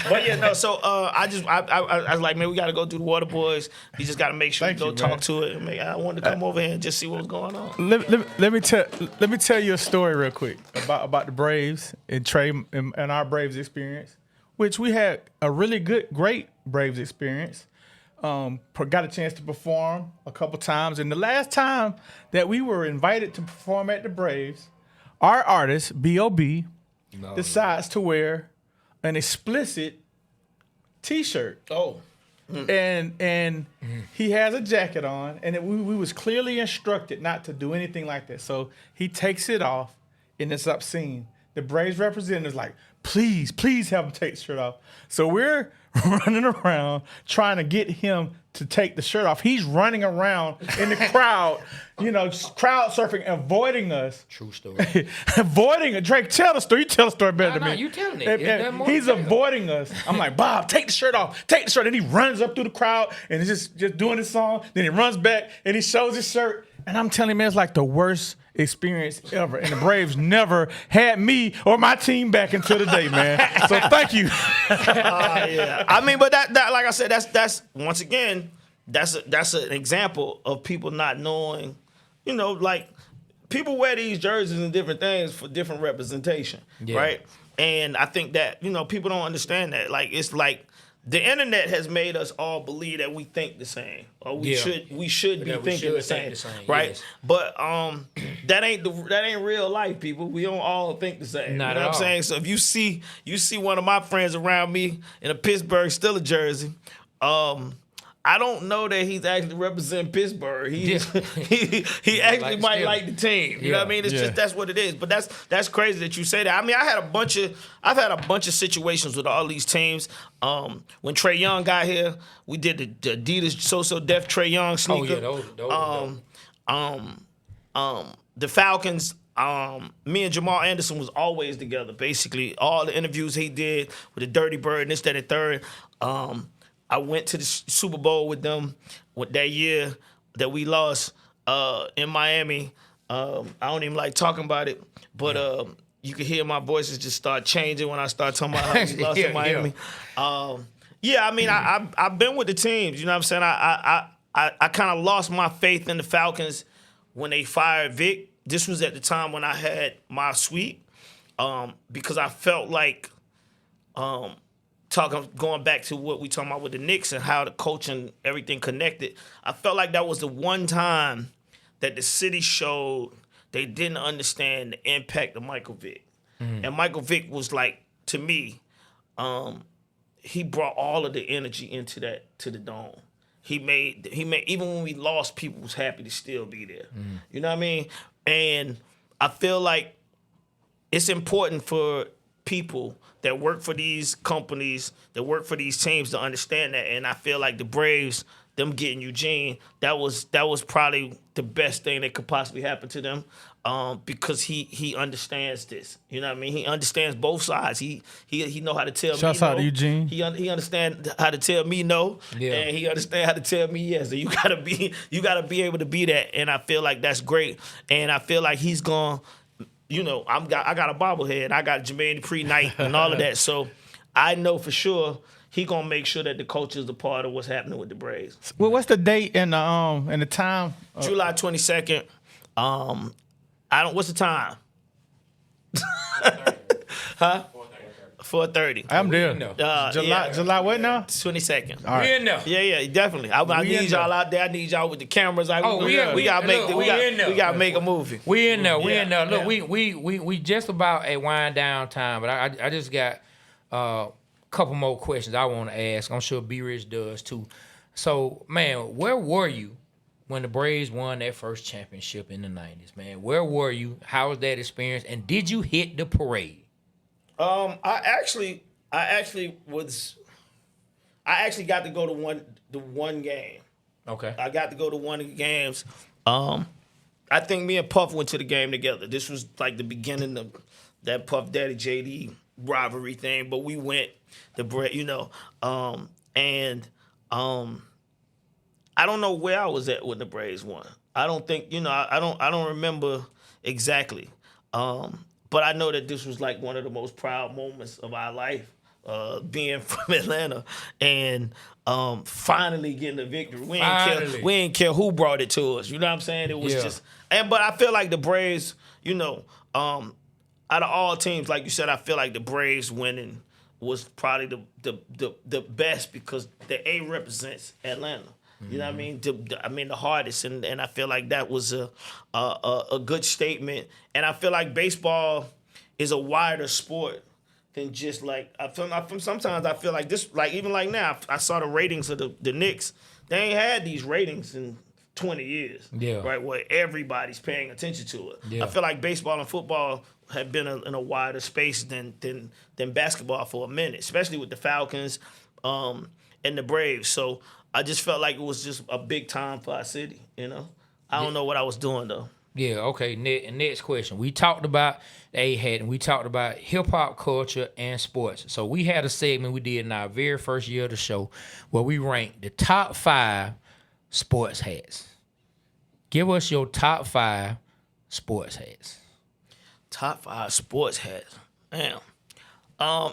But yeah, no. So I was like, man, we got to go through the Waterboyz. We just got to make sure we go talk to it. And I wanted to come over here and just see what was going on. Let me tell you a story real quick about the Braves and Trey. And our Braves experience, which we had a really great Braves experience. Got a chance to perform a couple times. And the last time that we were invited to perform at the Braves, our artist, B.O.B., decides to wear an explicit T-shirt. Oh. And he has a jacket on, and we was clearly instructed not to do anything like that. So he takes it off, and it's obscene. The Braves representative's like, please have him take the shirt off. So we're running around trying to get him to take the shirt off. He's running around in the crowd, crowd surfing, avoiding us. True story. Avoiding it. Drake, tell the story. You tell the story better than me. You telling it. He's avoiding us. I'm like, Bob, take the shirt off. Take the shirt. And he runs up through the crowd and he's just doing his song. Then he runs back and he shows his shirt. And I'm telling you, man, it's like the worst experience ever. And the Braves never had me or my team back until today, man. So thank you. Yeah. I mean, but that like I said, that's once again, that's an example of people not knowing, like people wear these jerseys and different things for different representation, right? And I think that, people don't understand that. Like, it's like the internet has made us all believe that we think the same, or we should be thinking the same, right? Yes. But that ain't real life, people. We don't all think the same. Not you know at what I'm all. saying? So if you see one of my friends around me in a Pittsburgh Steelers jersey, I don't know that he's actually representing Pittsburgh. He actually might like the team. You know what I mean? It's just that's what it is. But that's crazy that you say that. I mean, I've had a bunch of situations with all these teams. When Trae Young got here, we did the Adidas So Def Trae Young sneaker. The Falcons. Me and Jamal Anderson was always together. Basically, all the interviews he did with the Dirty Bird and this, that, and third. I went to the Super Bowl with them that year that we lost in Miami. I don't even like talking about it, but you can hear my voices just start changing when I start talking about how we lost in Miami. I mean, I've been with the teams. You know what I'm saying? I kind of lost my faith in the Falcons when they fired Vic. This was at the time when I had my suite because I felt like going back to what we talking about with the Knicks and how the coach and everything connected, I felt like that was the one time that the city showed they didn't understand the impact of Michael Vick. Mm-hmm. And Michael Vick was like, to me, he brought all of the energy to the dome. He made even when we lost, people was happy to still be there. Mm-hmm. You know what I mean? And I feel like it's important for people that work for these companies, that work for these teams to understand that. And I feel like the Braves, them getting Eugene, that was probably the best thing that could possibly happen to them, because he understands this. You know what I mean? He understands both sides. He know how to tell me no. Shouts out to Eugene. He understands how to tell me no, and he understands how to tell me yes. And you gotta be able to be that. And I feel like that's great. And I feel like he's gonna. I got a bobblehead. I got Jermaine Dupri night and all of that. So I know for sure he gonna make sure that the coach is a part of what's happening with the Braves. Well, what's the date and the time? July 22nd. What's the time? Huh? 4:30. I'm there. No. July what now? 22nd. All right. We in there. Yeah, definitely. I We need in y'all there. out there. I need y'all with the cameras. We gotta make look, we in there. we gotta make a movie. We in there. We in there. Look, yeah. we just about at wind down time, but I just got a couple more questions I want to ask. I'm sure B Rich does too. So, man, where were you when the Braves won that first championship in the 90s, man? Where were you? How was that experience? And did you hit the parade? I actually got to go to the one game. Okay. I got to go to one of the games. I think me and Puff went to the game together. This was like the beginning of that Puff Daddy JD rivalry thing, but we went I don't know where I was at when the Braves won. I don't think, I don't remember exactly. But I know that this was like one of the most proud moments of our life, being from Atlanta and finally getting a victory. We didn't care who brought it to us. You know what I'm saying? It was but I feel like the Braves, out of all teams, like you said, I feel like the Braves winning was probably the best because the A represents Atlanta. You know what I mean? The hardest, and I feel like that was a good statement. And I feel like baseball is a wider sport than just like sometimes I feel like this, like even like now, I saw the ratings of the Knicks. They ain't had these ratings in 20 years, right? Where everybody's paying attention to it. Yeah. I feel like baseball and football have been in a wider space than basketball for a minute, especially with the Falcons and the Braves. So I just felt like it was just a big time for our city, I don't know what I was doing, though. Yeah, okay. Next question. We talked about the A-Hat, and we talked about hip-hop culture and sports. So we had a segment we did in our very first year of the show where we ranked the top 5 sports hats. Give us your top 5 sports hats. Top 5 sports hats. Damn.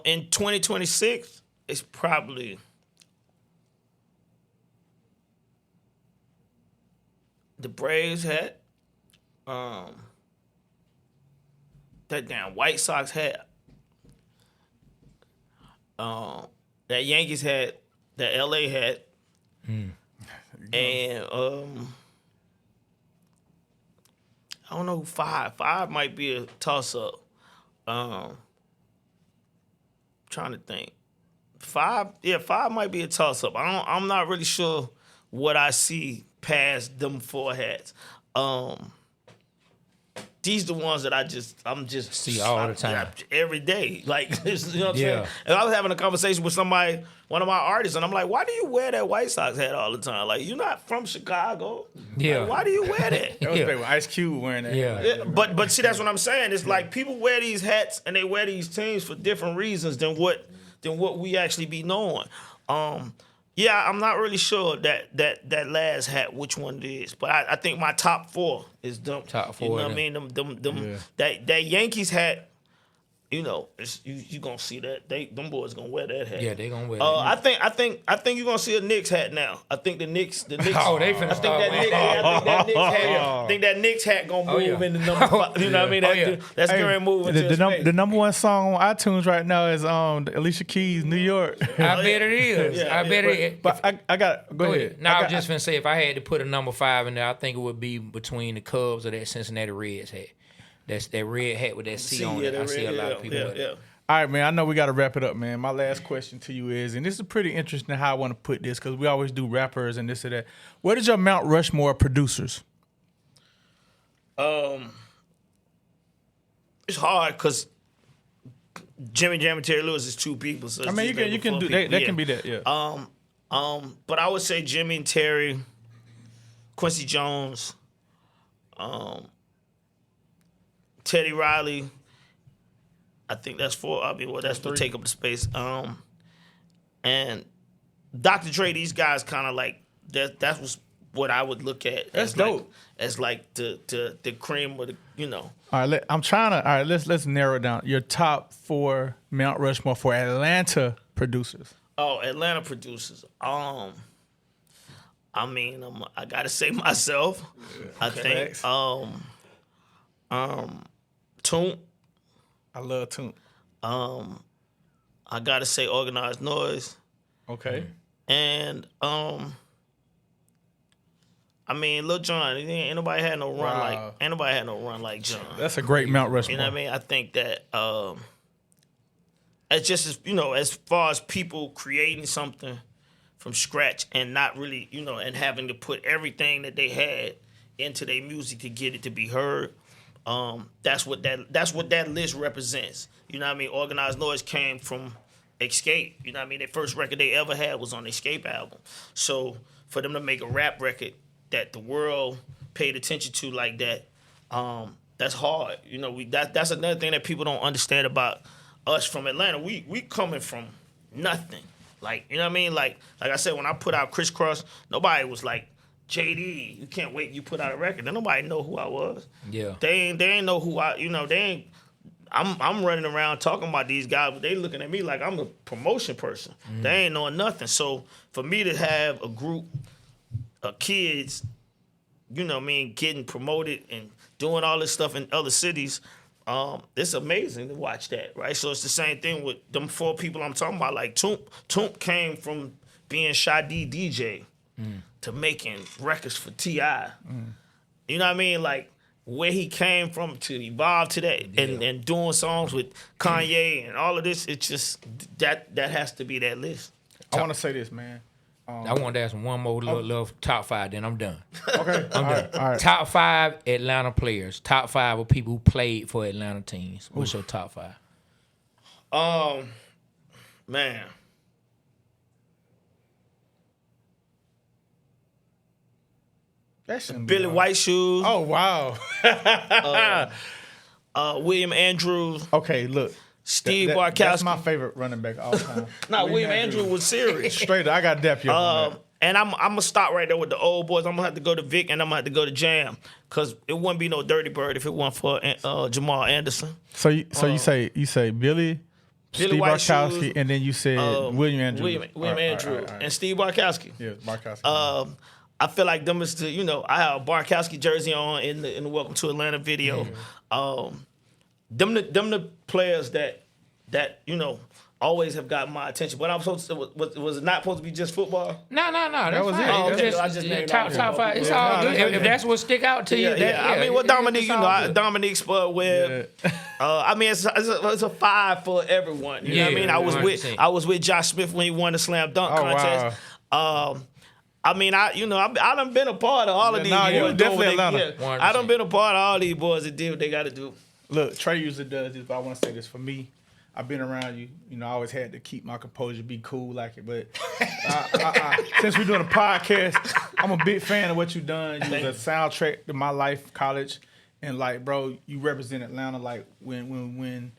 In 2026, it's probably the Braves hat, that damn White Sox hat, that Yankees hat, that LA hat, and I don't know who 5. 5 might be a toss up. Trying to think. 5 might be a toss up. I'm not really sure what I see past them 4 hats. These the ones that I'm just see all the time, every day. Like, you know what I'm saying? And I was having a conversation with somebody, one of my artists, and I'm like, why do you wear that White Sox hat all the time? Like, you're not from Chicago. Yeah. Like, why do you wear that? That was big with Ice Cube wearing that. Yeah. But see, that's what I'm saying. It's like people wear these hats and they wear these teams for different reasons than what we actually be knowing. I'm not really sure that last hat, which one it is, but I think my top 4 is them. Top 4. You know what I mean? Them that Yankees hat. You gonna see that them boys gonna wear that hat. Yeah, they gonna wear that. I think you're gonna see a Knicks hat now. I think the Knicks. Oh, they finna start. I think that Knicks hat gonna move into number 5. You know what I mean? That's gonna move into the number 1 song on iTunes right now is Alicia Keys' New York. I bet it is. I bet it is. But I got go ahead. Now I was just gonna say, if I had to put a number 5 in there, I think it would be between the Cubs or that Cincinnati Reds hat. That's that red hat with that C on it. I see a lot of people with it. All right, man. I know we got to wrap it up, man. My last question to you is, and this is pretty interesting how I want to put this because we always do rappers and this or that. What is your Mount Rushmore producers? It's hard because Jimmy Jam and Terry Lewis is 2 people. So I mean, you can do that. That can be that, yeah. But I would say Jimmy and Terry, Quincy Jones, Teddy Riley. I think that's 4. I mean, that's to take up the space. And Dr. Dre, these guys kind of like that was what I would look at. That's as dope. As like the cream of the. All right, let's narrow it down. Your top 4 Mount Rushmore for Atlanta producers. Oh, Atlanta producers. I mean, I gotta say myself. I think Toon. I love Toon. I gotta say Organized Noise. Okay. And I mean, Lil Jon, ain't nobody had no run like Jon. That's a great Mount Rushmore. You know what I mean? I think that it's just as far as people creating something from scratch and not really, and having to put everything that they had into their music to get it to be heard. That's what that list represents. You know what I mean? Organized Noise came from Escape. You know what I mean? Their first record they ever had was on the Escape album. So for them to make a rap record that the world paid attention to like that, that's hard. That's another thing that people don't understand about us from Atlanta. We coming from nothing. Like, you know what I mean? Like I said, when I put out Kriss Kross, nobody was like, JD, you can't wait, you put out a record. Then nobody know who I was. Yeah. They ain't know who I'm running around talking about these guys, but they looking at me like I'm a promotion person. They ain't knowing nothing. So for me to have a group of kids, getting promoted and doing all this stuff in other cities, it's amazing to watch that, right? So it's the same thing with them 4 people I'm talking about. Like Toomp came from being Shadi DJ to making records for T.I. You know what I mean? Like where he came from to evolve to that and doing songs with Kanye and all of this, it's just that has to be that list. I want to say this, man. I want to ask one more little top 5, then I'm done. Okay. I'm done. All right. Top 5 Atlanta players. Top 5 of people who played for Atlanta teams. What's your top 5? Man. Billy White Shoes. Oh, wow. William Andrews. Okay, look. Steve Barkowski. That's my favorite running back all time. William Andrews was serious. Straight up, I got depth here. And I'm going to stop right there with the old boys. I'm going to have to go to Vic and I'm going to have to go to Jam because it wouldn't be no Dirty Bird if it wasn't for Jamal Anderson. So you say Billy Steve Barkowski, and then you said William Andrews. William Andrews and Steve Barkowski. Yeah, Barkowski. I feel like them is I have a Barkowski jersey on in the Welcome to Atlanta video. Them the players that always have got my attention. What I'm supposed to was it not supposed to be just football? No. That was it. I just named top 5. It's all good. If that's what stick out to you, I mean, what Dominique, Dominique Spud Webb. I mean, it's a 5 for everyone. You know what I mean? 100%. I was with Josh Smith when he won the slam dunk contest. Wow. I mean, I done been a part of all of these boys. You definitely Atlanta. I done been a part of all these boys that did what they got to do. Look, Trey usually does this, but I want to say this for me. I've been around you. I always had to keep my composure, be cool like it. But since we're doing a podcast, I'm a big fan of what you've done. You was a soundtrack to my life, college, and like, bro, you represent Atlanta. Like when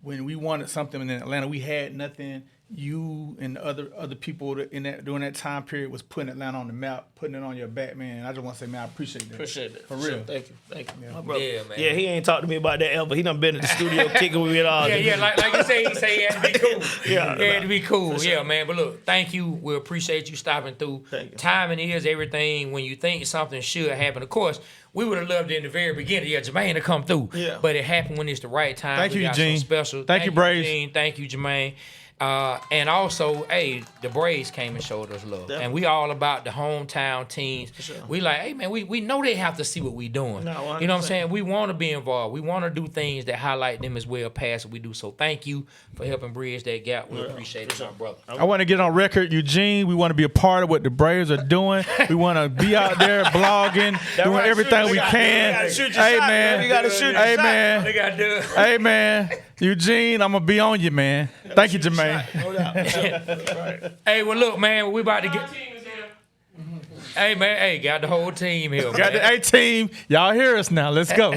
we wanted something in Atlanta, we had nothing. You and other people during that time period was putting Atlanta on the map, putting it on your back, man. I just want to say, man, I appreciate that. Appreciate it. For real. Thank you. Yeah. My brother. Yeah, man. Yeah, he ain't talked to me about that ever. He done been in the studio kicking with me at all. Yeah, like you say, he had to be cool. He had to be cool. Sure. Yeah, man. But look, thank you. We appreciate you stopping through. Thank you. Timing is everything. When you think something should happen, of course, we would have loved it in the very beginning. Yeah, Jermaine to come through. Yeah. But it happened when it's the right time. Thank you, Eugene. Special. Thank you, Braves. Eugene. Thank you, Jermaine. And also, hey, the Braves came and showed us love. Definitely. And we all about the hometown teams. Sure. We like, hey, man, we know they have to see what we doing. No, you know what I'm saying? We want to be involved. We want to do things that highlight them as well past what we do. So thank you for helping bridge that gap. We appreciate it, my brother. I want to get on record, Eugene. We want to be a part of what the Braves are doing. We want to be out there blogging, doing everything we can. Hey, man. You got to shoot your shot. They got to do it. Hey, man. Eugene, I'm going to be on you, man. Thank you, Jermaine. No doubt. Right. Hey, well, look, man, we about to get. Hey, man, hey, got the whole team here. Got the A team. Y'all hear us now. Let's go.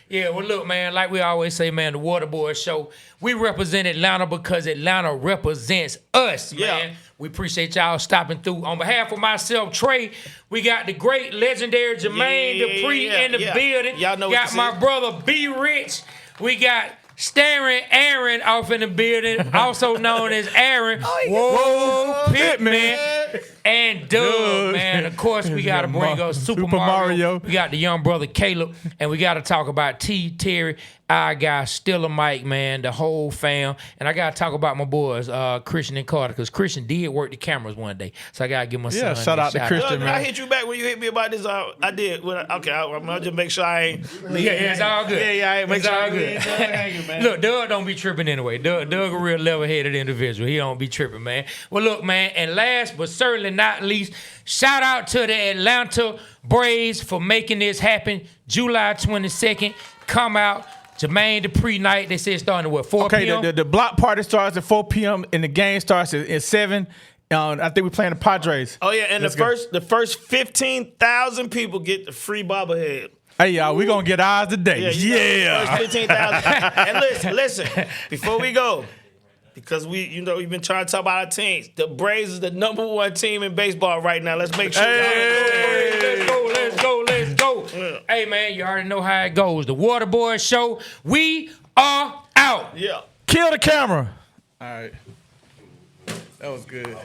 Yeah, well, look, man, like we always say, man, the Waterboyz Show, we represent Atlanta because Atlanta represents us, man. We appreciate y'all stopping through. On behalf of myself, Trey, we got the great, legendary Jermaine Dupri in the building. Y'all know got my brother B Rich. We got Staring Aaron off in the building, also known as Aaron. Whoa, Pittman. and Doug, man. Of course, we got to bring up Super Mario. We got the young brother Caleb, and we got to talk about T. Terry, our guy, Stiller Mike, man, the whole fam. And I got to talk about my boys, Christian and Carter, because Christian did work the cameras one day. So I got to give my son shout out to Christian, man. I hit you back when you hit me about this. I did. Okay, I'm going to just make sure I ain't. Yeah, it's all good. Yeah, I ain't make it's sure all good. Look, Doug don't be tripping anyway. Doug a real level-headed individual. He don't be tripping, man. Well, look, man, and last but certainly not least, shout out to the Atlanta Braves for making this happen. July 22nd, come out. Jermaine Dupri night. They said starting at what, 4 p.m.? Okay, the block party starts at 4 p.m. and the game starts at 7. I think we're playing the Padres. Oh yeah, and the first 15,000 people get the free bobblehead. Hey y'all, we gonna get ours today. Yeah. First 15,000. And listen, before we go, because we've been trying to talk about our teams. The Braves is the #1 team in baseball right now. Let's make sure. Let's go. Yeah. Hey man, you already know how it goes. The Waterboyz Show. We are out. Yeah. Kill the camera. All right. That was good.